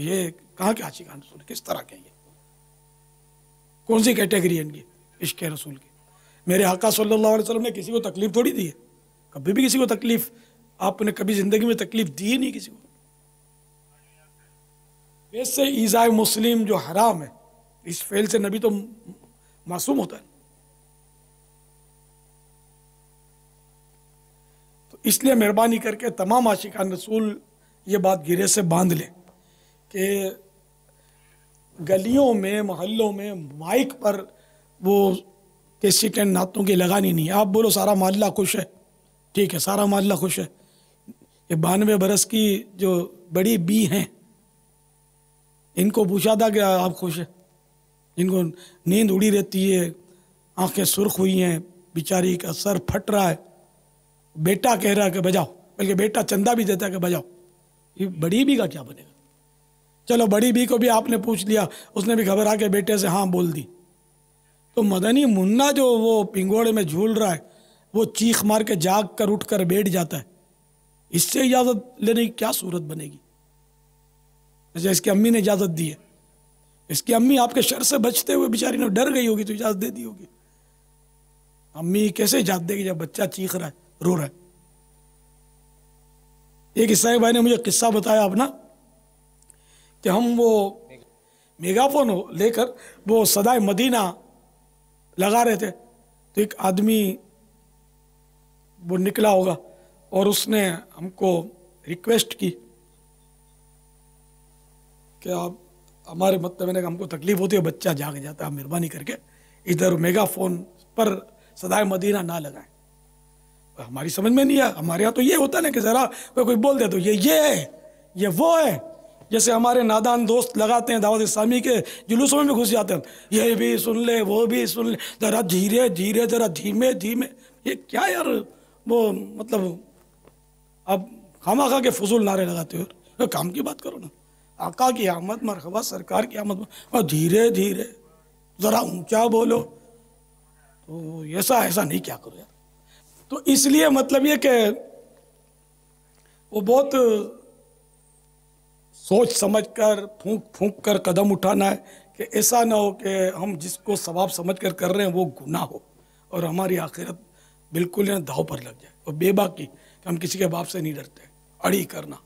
یہ کہاں کے عاشقان رسول، کس طرح کے یہ، کون سی کیٹیگری ہے ان کی عشق رسول کی؟ میرے آقا صلی اللہ علیہ وسلم نے کسی کو تکلیف تھوڑی دی ہے، کبھی بھی کسی کو تکلیف، آپ نے کبھی زندگی میں تکلیف دی ہی نہیں کسی کو۔ ویسے ایذاء مسلم جو حرام ہے، اس فعل سے نبی تو معصوم ہوتا ہے، تو اس لیے مہربانی کر کے تمام عاشقان رسول یہ بات گرے سے باندھ لیں کہ گلیوں میں محلوں میں مائک پر وہ کیسٹیں نعتوں کی لگانی نہیں ہے۔ آپ بولو سارا محلہ خوش ہے، ٹھیک ہے، سارا محلہ خوش ہے، یہ 92 برس کی جو بڑی بی ہیں ان کو پوچھا تھا کہ آپ خوش ہیں؟ جن کو نیند اڑی رہتی ہے، آنکھیں سرخ ہوئی ہیں، بیچاری کا سر پھٹ رہا ہے، بیٹا کہہ رہا ہے کہ بجاؤ، بلکہ بیٹا چندہ بھی دیتا ہے کہ بجاؤ، یہ بڑی بی کا کیا بنے گا؟ چلو بڑی بی کو بھی آپ نے پوچھ لیا، اس نے بھی گھبرا کے بیٹے سے ہاں بول دی، تو مدنی منا جو وہ پنگوڑے میں جھول رہا ہے وہ چیخ مار کے جاگ کر اٹھ کر بیٹھ جاتا ہے، اس سے اجازت لینے کی کیا صورت بنے گی؟ جیسے اس کی امی نے اجازت دی ہے، اس کی امی آپ کے شر سے بچتے ہوئے بیچاری نے ڈر گئی ہوگی تو اجازت دے دی ہوگی۔ امی کیسے اجازت دے گی جب بچہ چیخ رہا ہے، رو رہا ہے؟ ایک عیسائی بھائی نے مجھے قصہ بتایا اپنا کہ ہم وہ میگا فون لے کر وہ صدائے مدینہ لگا رہے تھے، تو ایک آدمی وہ نکلا ہوگا اور اس نے ہم کو ریکویسٹ کی کہ آپ ہمارے مطلب میں نے ہم کو تکلیف ہوتی ہے، بچہ جاگ جاتا ہے، آپ مہربانی کر کے ادھر میگا فون پر صدائے مدینہ نہ لگائیں۔ ہماری سمجھ میں نہیں ہے، ہمارے ہاں تو یہ ہوتا ہے نا کہ ذرا کوئی بول دے تو یہ ہے، یہ وہ ہے، جیسے ہمارے نادان دوست لگاتے ہیں دعوت اسلامی کے جلوسوں میں گھس جاتے ہیں، یہ بھی سن لے وہ بھی سن لے، ذرا دھیرے دھیرے ذرا دھیمے دھیمے، یہ کیا یار، وہ مطلب اب خواہ کے فضول نعرے لگاتے ہو، کام کی بات کرو نا، آقا کی آمد مرحبا، سرکار کی آمد، اور دھیرے دھیرے ذرا اونچا بولو، تو ایسا نہیں کیا کرو یار۔ تو اس لیے مطلب یہ کہ وہ بہت سوچ سمجھ کر پھونک پھونک کر قدم اٹھانا ہے کہ ایسا نہ ہو کہ ہم جس کو ثواب سمجھ کر کر رہے ہیں وہ گناہ ہو اور ہماری آخرت بالکل داؤ پر لگ جائے۔ اور بے باکی کہ ہم کسی کے باپ سے نہیں ڈرتے، اڑی کرنا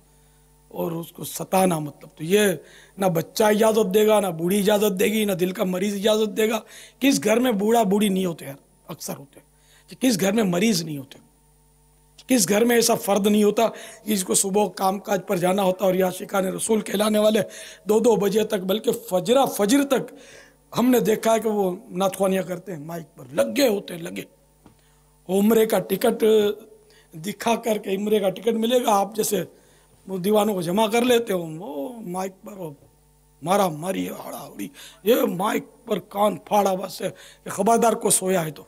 اور اس کو ستانا، مطلب تو یہ نہ بچہ اجازت دے گا، نہ بوڑھی اجازت دے گی، نہ دل کا مریض اجازت دے گا۔ کس گھر میں بوڑھا بوڑھی نہیں ہوتے یار، اکثر ہوتے ہیں، کس گھر میں مریض نہیں ہوتے، کس گھر میں ایسا فرد نہیں ہوتا جس کو صبح کام کاج پر جانا ہوتا اور یہ عاشقان رسول کہلانے والے 2 بجے تک بلکہ فجر تک ہم نے دیکھا ہے کہ وہ نعت خوانیاں کرتے ہیں، مائک پر لگے ہوتے ہیں، لگے۔ عمرے کا ٹکٹ دکھا کر کے عمرے کا ٹکٹ ملے گا، آپ جیسے دیوانوں کو جمع کر لیتے ہو، وہ مائک پر مارا ماری ہاڑا ہوڑی، یہ مائک پر کان پھاڑا، بس خبردار کو سویا ہے تو۔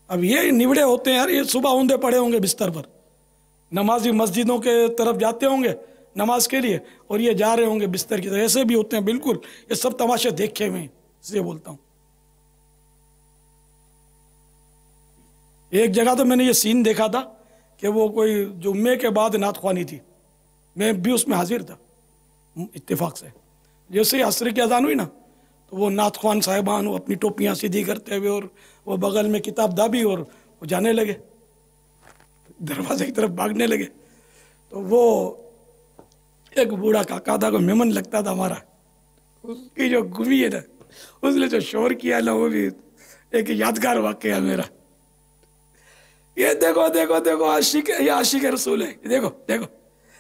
اب یہ نبڑے ہوتے ہیں یار، یہ صبح اوندے پڑے ہوں گے بستر پر، نمازی مسجدوں کے طرف جاتے ہوں گے نماز کے لیے اور یہ جا رہے ہوں گے بستر کی طرف، ایسے بھی ہوتے ہیں بالکل، یہ سب تماشے دیکھے ہوئے ہیں، اس لیے بولتا ہوں۔ ایک جگہ تو میں نے یہ سین دیکھا تھا کہ وہ کوئی جمعے کے بعد نعت خوانی تھی، میں بھی اس میں حاضر تھا اتفاق سے، جیسے ہی عصر کی اذان ہوئی نا تو وہ نعت خوان صاحبان وہ اپنی ٹوپیاں سیدھی کرتے ہوئے اور وہ بغل میں کتاب دابی اور وہ جانے لگے، دروازے کی طرف بھاگنے لگے۔ تو وہ ایک بوڑھا کاکا تھا، کوئی مہمان لگتا تھا ہمارا، اس کی جو گمی ہے نا، اس نے جو شور کیا نا، وہ بھی ایک یادگار واقعہ ہے میرا۔ یہ دیکھو دیکھو دیکھو یہ عاشق رسول ہے، دیکھو دیکھو،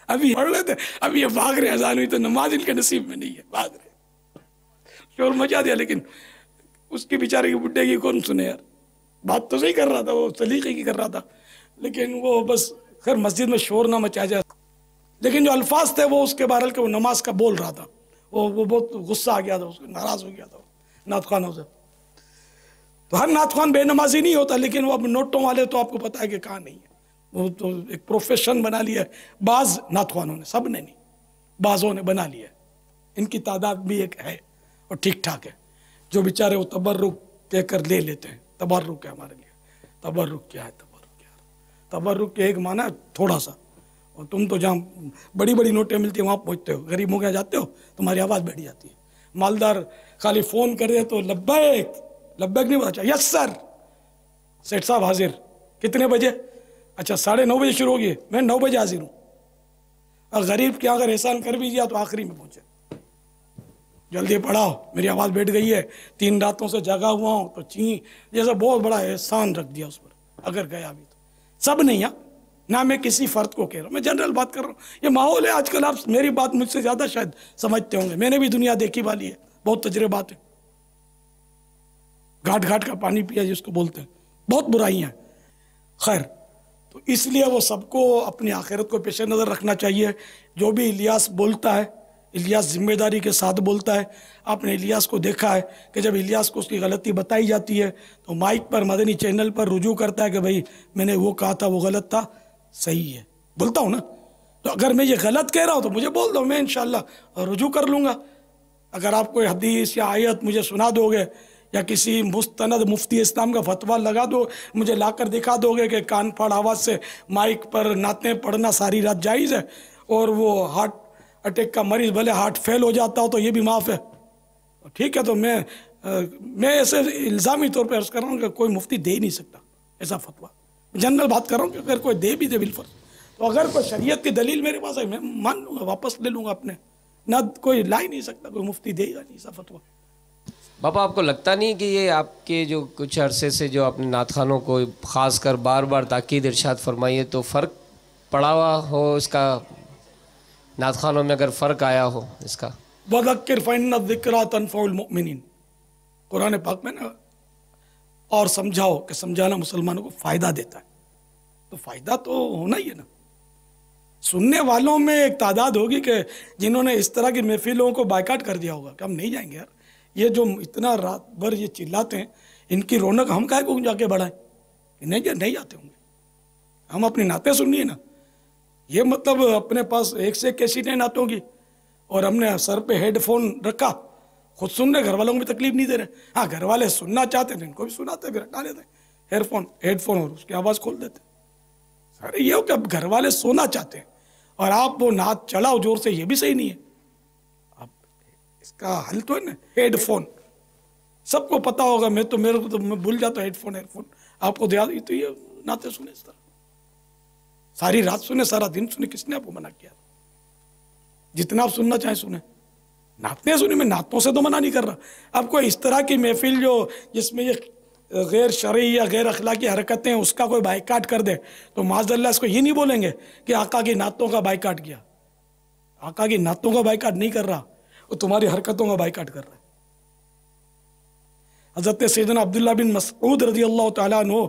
ابھی پڑھ رہے تھے، ابھی یہ بھاگ رہے، اذان ہوئی تو نماز ان کے نصیب میں نہیں ہے، بھاگ رہے، شور مچا دیا، لیکن اس کی بیچارے کی بڈھے کی کون سنے یار، بات تو صحیح کر رہا تھا، وہ سلیقے کی کر رہا تھا، لیکن وہ بس خیر مسجد میں شور نہ مچا جائے، لیکن جو الفاظ تھے وہ اس کے بہرحال کہ وہ نماز کا بول رہا تھا، وہ بہت غصہ آ گیا تھا، اس کو ناراض ہو گیا تھا نعت خوانوں سے۔ تو ہر نعت خوان بے نمازی نہیں ہوتا، لیکن وہ اب نوٹوں والے تو آپ کو پتہ ہے کہ کہاں نہیں ہے، وہ تو ایک پروفیشن بنا لیا ہے بعض نعت خوانوں نے، سب نے نہیں، بعضوں نے بنا لیا ہے، ان کی تعداد بھی ایک ہے اور ٹھیک ٹھاک ہے، جو بیچارے وہ تبرک کہہ کر لے لیتے ہیں۔ تبرک ہے ہمارے لیے، تبرک کیا ہے؟ تبرک کے ایک معنی ہے تھوڑا سا اور تم تو جہاں بڑی بڑی نوٹیں ملتی ہیں وہاں پہنچتے ہو، غریبوں کے یہاں جاتے ہو تمہاری آواز بیٹھ جاتی ہے. مالدار خالی فون کر دے تو لبیک لبیک نہیں بتا، یس سر سیٹ صاحب حاضر. کتنے بجے؟ اچھا 9:30 بجے شروع ہوگی، میں 9 بجے حاضر ہوں. اور غریب کیا اگر احسان کر بھی دیا تو آخری میں پہنچے، جلدی پڑھاؤ میری آواز بیٹھ گئی ہے، 3 راتوں سے جاگا ہوا ہوں، تو جیسا بہت بڑا احسان رکھ دیا اس پر اگر گیا بھی تو. سب نہیں ہے نہ، میں کسی فرد کو کہہ رہا ہوں، میں جنرل بات کر رہا ہوں. یہ ماحول ہے آج کل، آپ میری بات مجھ سے زیادہ شاید سمجھتے ہوں گے، میں نے بھی دنیا دیکھی والی ہے، بہت تجربات ہیں. گھاٹ گھاٹ کا پانی پیا جس کو بولتے ہیں، بہت برائیاں ہیں. خیر، تو اس لیے وہ سب کو اپنی آخرت کو پیش نظر رکھنا چاہیے. جو بھی الیاس بولتا ہے، الیاس ذمہ داری کے ساتھ بولتا ہے. آپ نے الیاس کو دیکھا ہے کہ جب الیاس کو اس کی غلطی بتائی جاتی ہے تو مائک پر مدنی چینل پر رجوع کرتا ہے کہ بھائی میں نے وہ کہا تھا وہ غلط تھا، صحیح ہے. بولتا ہوں نا، تو اگر میں یہ غلط کہہ رہا ہوں تو مجھے بول دو، میں انشاءاللہ رجوع کر لوں گا. اگر آپ کوئی حدیث یا آیت مجھے سنا دو گے یا کسی مستند مفتی اسلام کا فتویٰ لگا دو، مجھے لا کر دکھا دو گے کہ کان پھاڑ آواز سے مائک پر نعتیں پڑھنا ساری رات جائز ہے، اور وہ ہارٹ اٹیک کا مریض بھلے ہارٹ فیل ہو جاتا ہو تو یہ بھی معاف ہے، ٹھیک ہے. تو میں ایسے الزامی طور پہ عرض کر رہا ہوں کہ کوئی مفتی دے ہی نہیں سکتا ایسا فتویٰ. جنرل بات کر رہا ہوں کہ اگر کوئی دے بھی دے بالفرض، تو اگر کوئی شریعت کی دلیل میرے پاس ہے میں مان لوں گا، واپس لے لوں گا اپنے. نہ کوئی لا ہی نہیں سکتا، کوئی مفتی دے گا نہیں ایسا فتویٰ. باپا آپ کو لگتا نہیں کہ یہ آپ کے جو کچھ عرصے سے جو اپنے نعت خوانوں کو خاص کر بار بار تاکید ارشاد فرمائیے تو فرق پڑا ہوا ہو اس کا، نعت خوانوں میں اگر فرق آیا ہو اس کا؟ وَذَكِّرْ فَإِنَّ الذِّكْرَىٰ تَنفَعُ الْمُؤْمِنِينَ، قرآن پاک میں نا، اور سمجھاؤ کہ سمجھانا مسلمانوں کو فائدہ دیتا ہے. تو فائدہ تو ہونا ہی ہے نا. سننے والوں میں ایک تعداد ہوگی کہ جنہوں نے اس طرح کی محفلوں کو بائیکاٹ کر دیا ہوگا کہ ہم نہیں جائیں گے یار، یہ جو اتنا رات بھر یہ چلاتے ہیں ان کی رونق ہم کائے کو جا کے بڑھائیں. نہیں آتے ہوں گے، ہم اپنی نعتیں سننی ہے نا. یہ مطلب اپنے پاس ایک سے ایک کیسٹیں نعتوں کی، اور ہم نے سر پہ ہیڈ فون رکھا، خود سن رہے، گھر والوں کو بھی تکلیف نہیں دے رہے. ہاں گھر والے سننا چاہتے ہیں ان کو بھی سناتے، پھر ہٹا لیتے ہیڈ فون اور اس کی آواز کھول دیتے. ارے یہ ہو کہ اب گھر والے سونا چاہتے ہیں اور آپ وہ نعت چڑھاؤ زور سے، یہ بھی صحیح نہیں ہے. اب اس کا حل تو ہے نا ہیڈ فون. سب کو پتا ہوگا، میرے کو تو میں بھول جاتا ہوں ہیڈ فون. آپ کو دیا تو یہ نعتیں سنیں اس طرح، ساری رات سنیں، سارا دن سنیں، کس نے آپ کو منع کیا؟ جتنا آپ سننا چاہیں سنیں، نعتیں سنیں. میں نعتوں سے تو منع نہیں کر رہا. اب کوئی اس طرح کی محفل جو جس میں یہ غیر شرعی یا غیر اخلاقی حرکتیں اس کا کوئی بائیکاٹ کر دے تو معاذ اللہ اس کو یہ نہیں بولیں گے کہ آقا کی نعتوں کا بائیکاٹ کیا. آقا کی نعتوں کا بائیکاٹ نہیں کر رہا، وہ تمہاری حرکتوں کا بائیکاٹ کر رہا ہے. حضرت سیدنا عبداللہ بن مسعود رضی اللہ تعالیٰ عنہ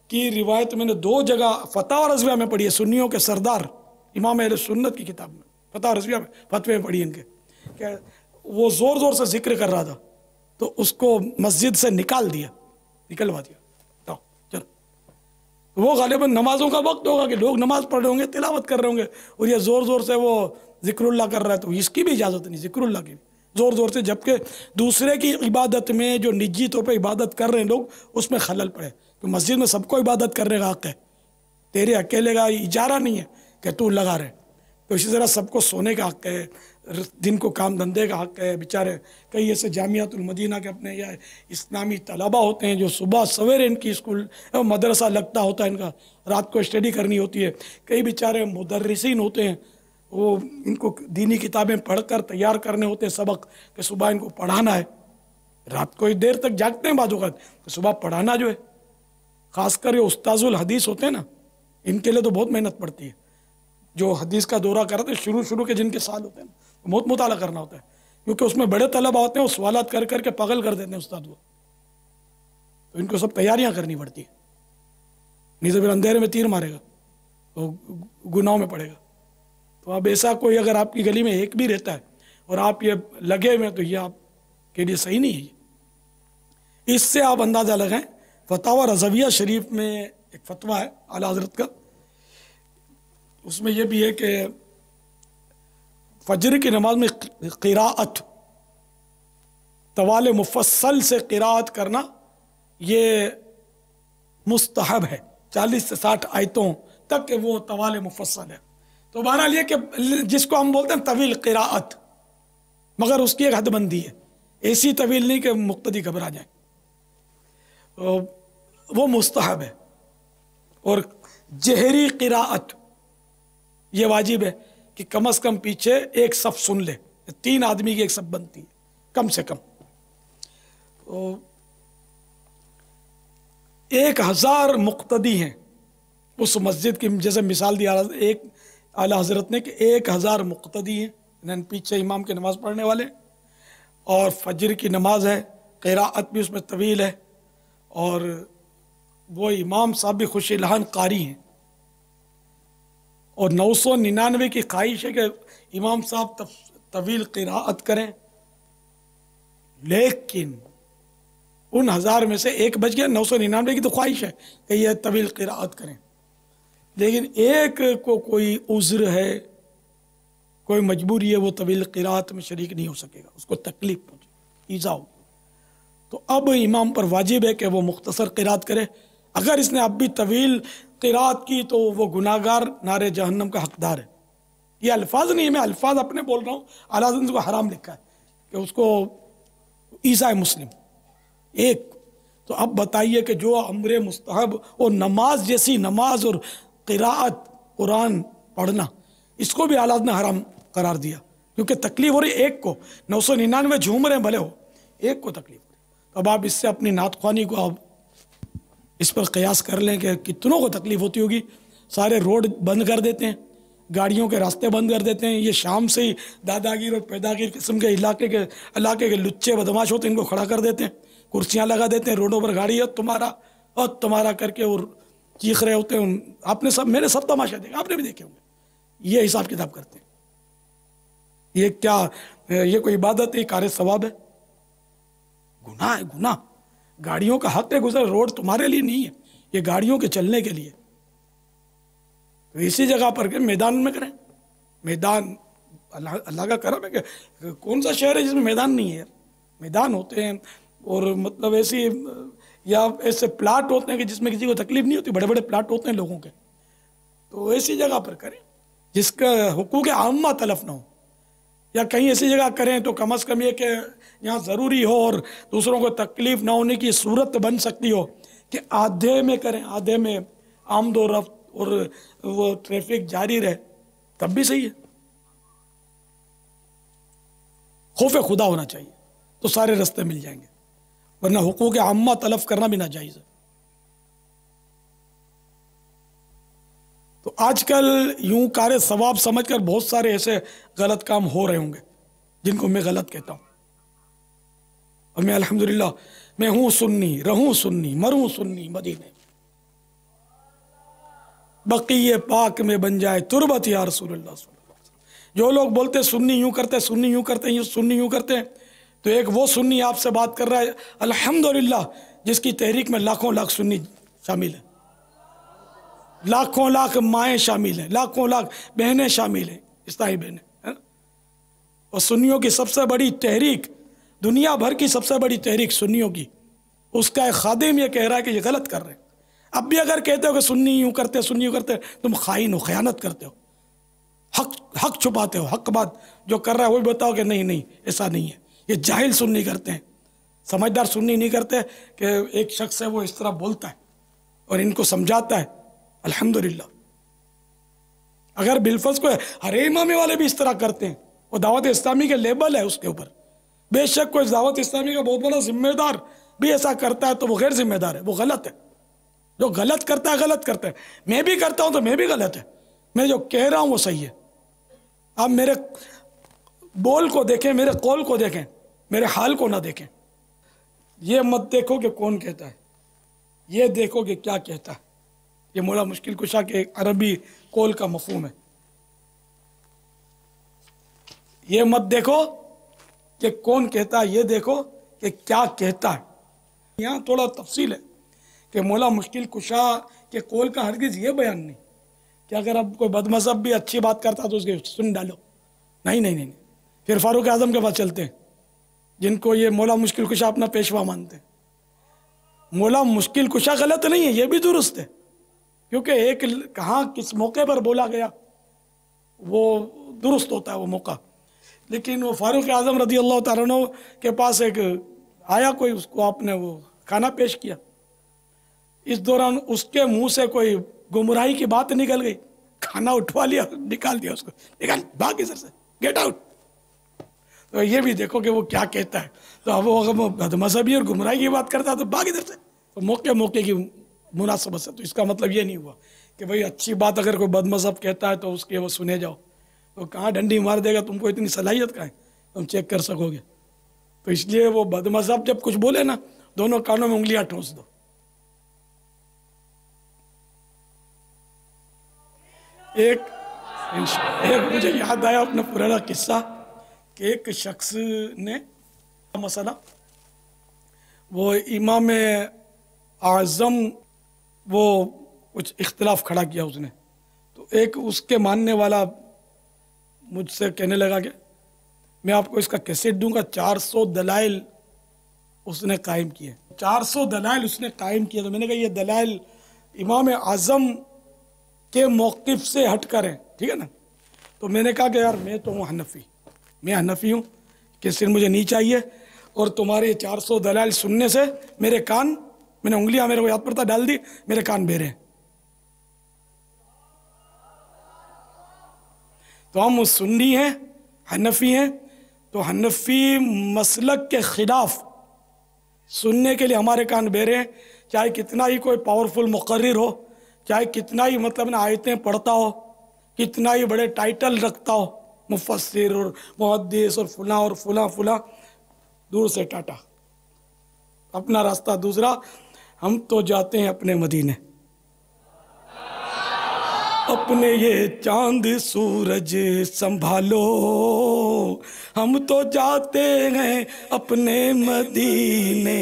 کی روایت میں نے 2 جگہ فتح و رضویہ میں پڑھی ہے، سنیوں کے سردار امام اہل سنت کی کتاب میں فتح و رضویہ میں فتوے میں پڑھی ان کے، کہ وہ زور زور سے ذکر کر رہا تھا تو اس کو مسجد سے نکلوا دیا. چلو وہ غالباً نمازوں کا وقت ہوگا کہ لوگ نماز پڑھ رہے ہوں گے، تلاوت کر رہے ہوں گے، اور یہ زور زور سے وہ ذکر اللہ کر رہا ہے، تو اس کی بھی اجازت نہیں، ذکر اللہ کی زور زور سے، جبکہ دوسرے کی عبادت میں جو نجی طور پہ عبادت کر رہے ہیں لوگ اس میں خلل پڑے. تو مسجد میں سب کو عبادت کرنے کا حق ہے، تیرے اکیلے کا اجارہ نہیں ہے کہ تو لگا رہے. تو اسی طرح سب کو سونے کا حق ہے، دن کو کام دھندے کا حق ہے. بیچارے کئی ایسے جامعۃ المدینہ کے اپنے یا اسلامی طلبہ ہوتے ہیں جو صبح سویرے ان کی اسکول مدرسہ لگتا ہوتا ہے، ان کا رات کو اسٹڈی کرنی ہوتی ہے. کئی بیچارے مدرسین ہوتے ہیں، وہ ان کو دینی کتابیں پڑھ کر تیار کرنے ہوتے ہیں سبق کہ صبح ان کو پڑھانا ہے. رات کو دیر تک جاگتے ہیں بعض اوقات، تو صبح پڑھانا جو ہے، خاص کر یہ استاذ الحدیث ہوتے ہیں نا، ان کے لیے تو بہت محنت پڑتی ہے. جو حدیث کا دورہ کرتے ہیں شروع کے جن کے سال ہوتے ہیں بہت مطالعہ کرنا ہوتا ہے، کیونکہ اس میں بڑے طلبہ ہوتے ہیں، وہ سوالات کر کر کے پاگل کر دیتے ہیں استاد کو. تو ان کو سب تیاریاں کرنی پڑتی ہیں، نہیں تو پھر اندھیرے میں تیر مارے گا تو گناہوں میں پڑے گا. تو اب ایسا کوئی اگر آپ کی گلی میں ایک بھی رہتا ہے اور آپ یہ لگے ہوئے تو یہ آپ کے لیے صحیح نہیں ہے. اس سے آپ اندازہ لگائیں. فتاوی رضویہ شریف میں ایک فتویٰ ہے اعلیٰ حضرت کا، اس میں یہ بھی ہے کہ فجر کی نماز میں قراءت، طوال مفصل سے قراءت کرنا یہ مستحب ہے. 40 سے 60 آیتوں تک کہ وہ طوال مفصل ہے. تو بہرحال یہ کہ جس کو ہم بولتے ہیں طویل قراءت، مگر اس کی ایک حد بندی ہے، ایسی طویل نہیں کہ مقتدی گھبرا جائیں، وہ مستحب ہے. اور جہری قراءت یہ واجب ہے کہ کم از کم پیچھے ایک صف سن لے، 3 آدمی کی ایک صف بنتی ہے کم سے کم. 1000 مقتدی ہیں اس مسجد کی، جیسے مثال دی ایک اعلیٰ حضرت نے کہ 1000 مقتدی ہیں، پیچھے امام کی نماز پڑھنے والے، اور فجر کی نماز ہے، قراءت بھی اس میں طویل ہے، اور وہ امام صاحب بھی خوش الحان قاری ہیں. اور 999 کی خواہش ہے کہ امام صاحب طویل قراءت کریں، لیکن ان 1000 میں سے ایک بچ گیا. 999 کی تو خواہش ہے کہ یہ طویل قراءت کریں، لیکن ایک کو کوئی عذر ہے، کوئی مجبوری ہے، وہ طویل قراءت میں شریک نہیں ہو سکے گا، اس کو تکلیف پہنچے، ایذا ہو. تو اب امام پر واجب ہے کہ وہ مختصر قراءت کرے. اگر اس نے اب بھی طویل قراءت کی تو وہ گناہگار نار جہنم کا حقدار ہے. یہ الفاظ نہیں ہے، میں الفاظ اپنے بول رہا ہوں، اعلیٰ حضرت کو حرام لکھا ہے کہ اس کو عیسیٰ مسلم ایک. تو اب بتائیے کہ جو امر مستحب اور نماز جیسی نماز اور قراءت قرآن پڑھنا، اس کو بھی اعلیٰ حضرت نے حرام قرار دیا، کیونکہ تکلیف ہو رہی ایک کو. 999 جھوم رہے ہیں بھلے ہو، ایک کو تکلیف ہو رہی. اب آپ اس سے اپنی نعت خوانی کو آپ اس پر قیاس کر لیں کہ کتنوں کو تکلیف ہوتی ہوگی. سارے روڈ بند کر دیتے ہیں، گاڑیوں کے راستے بند کر دیتے ہیں. یہ شام سے ہی داداگیر اور پیداگیر قسم کے علاقے کے لچے بدماش ہوتے ہیں، ان کو کھڑا کر دیتے ہیں، کرسیاں لگا دیتے ہیں، روڈوں پر گاڑی ہے تمہارا کر کے اور چیخ رہے ہوتے ہیں. آپ نے میں نے سب تماشا دیکھا، آپ نے بھی دیکھے ہوں گے. یہ حساب کتاب کرتے ہیں. یہ کیا، یہ کوئی عبادت ہے؟ کار ثواب ہے؟ گناہ ہے، گناہ. گاڑیوں کا حق ہے گزر، روڈ تمہارے لیے نہیں ہے، یہ گاڑیوں کے چلنے کے لیے. تو اسی جگہ پر کہ میدان میں کریں. میدان اللہ کا کرم ہے کہ کون سا شہر ہے جس میں میدان نہیں ہے؟ میدان ہوتے ہیں، اور مطلب ایسے پلاٹ ہوتے ہیں کہ جس میں کسی کو تکلیف نہیں ہوتی، بڑے بڑے پلاٹ ہوتے ہیں لوگوں کے. تو ایسی جگہ پر کریں جس کا حقوق عامہ تلف نہ ہو. یا کہیں ایسی جگہ کریں تو کم از کم یہ کہ یہاں ضروری ہو اور دوسروں کو تکلیف نہ ہونے کی صورت بن سکتی ہو کہ آدھے میں کریں، آدھے میں آمد و رفت اور وہ ٹریفک جاری رہے، تب بھی صحیح ہے. خوف خدا ہونا چاہیے تو سارے راستے مل جائیں گے، ورنہ حقوق عامہ تلف کرنا بھی ناجائز ہے. تو آج کل یوں کار ثواب سمجھ کر بہت سارے ایسے غلط کام ہو رہے ہوں گے جن کو میں غلط کہتا ہوں. اور میں الحمدللہ میں ہوں سنی، رہوں سنی، مروں سنی، مدینے بقیہ پاک میں بن جائے تربت یا رسول اللہ صلی اللہ علیہ وسلم. جو لوگ بولتے سنی یوں کرتے، سنی یوں کرتے، سنی یوں کرتے ہیں، تو ایک وہ سنی آپ سے بات کر رہا ہے الحمدللہ جس کی تحریک میں لاکھوں لاکھ سنی شامل ہیں، لاکھوں لاکھ مائیں شامل ہیں، لاکھوں لاکھ بہنیں شامل ہیں، اسلامی بہنیں. اور سنیوں کی سب سے بڑی تحریک، دنیا بھر کی سب سے بڑی تحریک سنیوں کی، اس کا ایک خادم یہ کہہ رہا ہے کہ یہ غلط کر رہے ہیں. اب بھی اگر کہتے ہو کہ سنی یوں کرتے، سنی یوں کرتے، تم خائن ہو، خیانت کرتے ہو، حق چھپاتے ہو. حق بات جو کر رہا ہے وہ بھی بتاؤ کہ نہیں ایسا نہیں ہے. یہ جاہل سنی کرتے ہیں، سمجھدار سنی نہیں کرتے کہ ایک شخص ہے وہ اس طرح بولتا ہے اور ان کو سمجھاتا ہے. الحمدللہ اگر بالفرض کو ہر امامی والے بھی اس طرح کرتے ہیں، وہ دعوت اسلامی کے لیبل ہے اس کے اوپر. بے شک کوئی دعوت اسلامی کا بہت بڑا ذمہ دار بھی ایسا کرتا ہے تو وہ غیر ذمہ دار ہے، وہ غلط ہے. جو غلط کرتا ہے غلط کرتا ہے. میں بھی کرتا ہوں تو میں بھی غلط ہے، میں جو کہہ رہا ہوں وہ صحیح ہے. آپ میرے بول کو دیکھیں، میرے قول کو دیکھیں، میرے حال کو نہ دیکھیں. یہ مت دیکھو کہ کون کہتا ہے، یہ دیکھو کہ کیا کہتا ہے. یہ مولا مشکل کشا کے عربی قول کا مفہوم ہے. یہ مت دیکھو کہ کون کہتا ہے، یہ دیکھو کہ کیا کہتا ہے. یہاں تھوڑا تفصیل ہے کہ مولا مشکل کشا کے قول کا ہرگز یہ بیان نہیں کہ اگر اب کوئی بد مذہب بھی اچھی بات کرتا تو اس کے سن ڈالو. نہیں. پھر فاروق اعظم کے پاس چلتے ہیں جن کو یہ مولا مشکل کشا اپنا پیشوا مانتے ہیں. مولا مشکل کشا غلط نہیں ہے، یہ بھی درست ہے، کیونکہ ایک کہاں کس موقع پر بولا گیا وہ درست ہوتا ہے وہ موقع. لیکن وہ فاروق اعظم رضی اللہ تعالیٰ عنہ کے پاس ایک آیا کوئی, اس کو آپ نے وہ کھانا پیش کیا, اس دوران اس کے منہ سے کوئی گمراہی کی بات نکل گئی, کھانا اٹھوا لیا, نکال دیا اس کو, نکال, بھاگ ادھر سے, گیٹ آؤٹ. تو یہ بھی دیکھو کہ وہ کیا کہتا ہے. تو اب وہ اگر بد مذہبی اور گمراہی کی بات کرتا ہے تو بھاگ ادھر سے. تو موقع کی مناسبت سے. تو اس کا مطلب یہ نہیں ہوا کہ بھئی اچھی بات اگر کوئی بد مذہب کہتا ہے تو اس کے وہ سنے جاؤ. تو کہاں ڈنڈی مار دے گا, تم کو اتنی صلاحیت کہاں ہے تم چیک کر سکو گے. تو اس لیے وہ بد مذہب جب کچھ بولے نا, دونوں کانوں میں انگلیاں ٹھونس دو. ایک مجھے یاد آیا اپنا پرانا قصہ کہ ایک شخص نے مسئلہ, وہ امام اعظم وہ کچھ اختلاف کھڑا کیا اس نے. تو ایک اس کے ماننے والا مجھ سے کہنے لگا کہ میں آپ کو اس کا کیسٹ دوں گا, 400 دلائل اس نے قائم کیے. 400 دلائل اس نے قائم کیے. تو میں نے کہا یہ دلائل امام اعظم کے موقف سے ہٹ کر ہیں, ٹھیک ہے نا. تو میں نے کہا کہ یار میں تو ہوں حنفی, میں حنفی ہوں, کیسٹ مجھے نہیں چاہیے, اور تمہارے 400 دلائل سننے سے میرے کان, میں نے انگلیاں میرے کو یاد پڑتا ڈال دی, میرے کان بہرے ہیں. تو ہم سنی ہیں, حنفی ہیں, تو حنفی مسلک کے خلاف سننے کے لیے ہمارے کان بہرے ہیں, چاہے کتنا ہی کوئی پاورفل مقرر ہو, چاہے کتنا ہی مطلب نا آیتیں پڑھتا ہو, کتنا ہی بڑے ٹائٹل رکھتا ہو, مفسر اور محدث اور فلاں فلاں, دور سے ٹاٹا, اپنا راستہ دوسرا. ہم تو جاتے ہیں اپنے مدینے, اپنے یہ چاند سورج سنبھالو, ہم تو جاتے ہیں اپنے مدینے.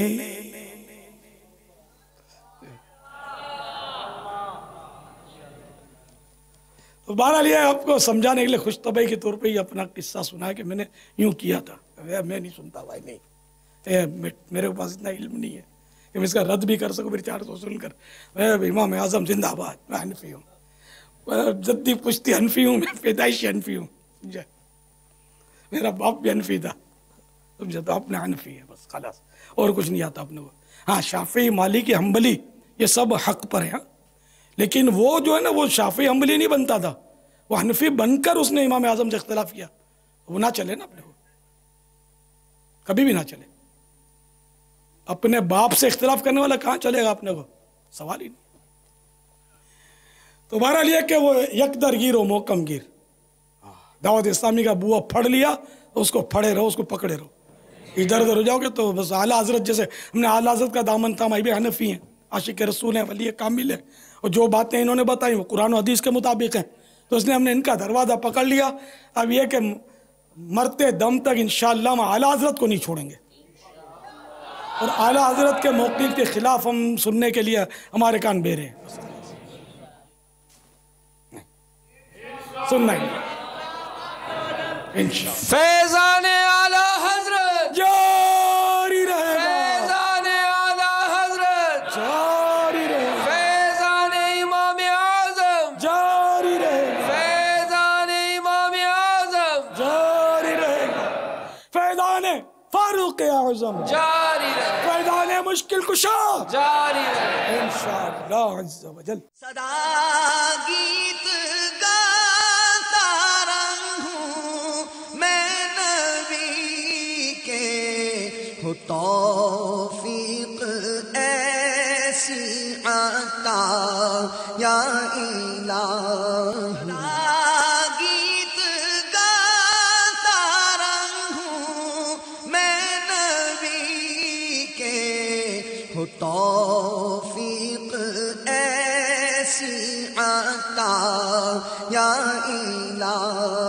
تو بہرحال یہ آپ کو سمجھانے کے لیے خوش طبعی کے طور پہ یہ اپنا قصہ سنا ہے کہ میں نے یوں کیا تھا. میں نہیں سنتا بھائی, نہیں, میرے پاس اتنا علم نہیں ہے کہ میں اس کا رد بھی کر سکوں. میری 400 سن کر امام اعظم زندہ باد, میں حنفی ہوں, جدی پشتی حنفی ہوں, میں پیدائشی حنفی ہوں, سمجھا, میرا باپ بھی حنفی تھا, سمجھا. تو اپنے حنفی ہے بس, خلاص, اور کچھ نہیں آتا اپنے کو. ہاں شافعی, مالکی, حنبلی یہ سب حق پر ہیں, لیکن وہ جو ہے نا وہ شافعی حنبلی نہیں بنتا تھا, وہ حنفی بن کر اس نے امام اعظم سے اختلاف کیا. وہ نہ چلے نا اپنے کو, کبھی بھی نہ چلے. اپنے باپ سے اختلاف کرنے والا کہاں چلے گا اپنے کو, سوال ہی نہیں. تو بہرحال یہ کہ وہ یک در گیر و محکم گیر, دعوت اسلامی کا بوا پھڑ لیا, اس کو پھڑے رہو, اس کو پکڑے رہو. ادھر ادھر ہو جاؤ گے تو بس اعلیٰ حضرت جیسے ہم نے اعلیٰ حضرت کا دامن تھا, ہم بھی حنفی ہیں, عاشق رسول ہیں, ولی کامل ہیں, اور جو باتیں انہوں نے بتائی وہ قرآن و حدیث کے مطابق ہیں. تو اس نے ہم نے ان کا دروازہ پکڑ لیا. اب یہ کہ مرتے دم تک انشاءاللہ ہم اعلیٰ حضرت کو نہیں چھوڑیں گے, اور اعلیٰ حضرت کے موقف کے خلاف ہم سننے کے لیے ہمارے کان بہرے ہیں. سننا ہی فیضان اعلیٰ حضرت جاری رہے گا, فیضان اعلیٰ حضرت جاری رہے گا, فیضان امام اعظم جاری رہے گا, فیضان امام اعظم جاری رہے گا, فیضان فاروق اعظم جاری رہے, فیضان مشکل کشا جاری رہے. انشاءاللہ عز و جل. صدا گیت گاتا رہوں میں نبی کے, ہو توفیق ایسی عطا یا الہی. گیت گاتا رہوں میں نبی کے, ہو توفیق ایسی عطا یا الہی.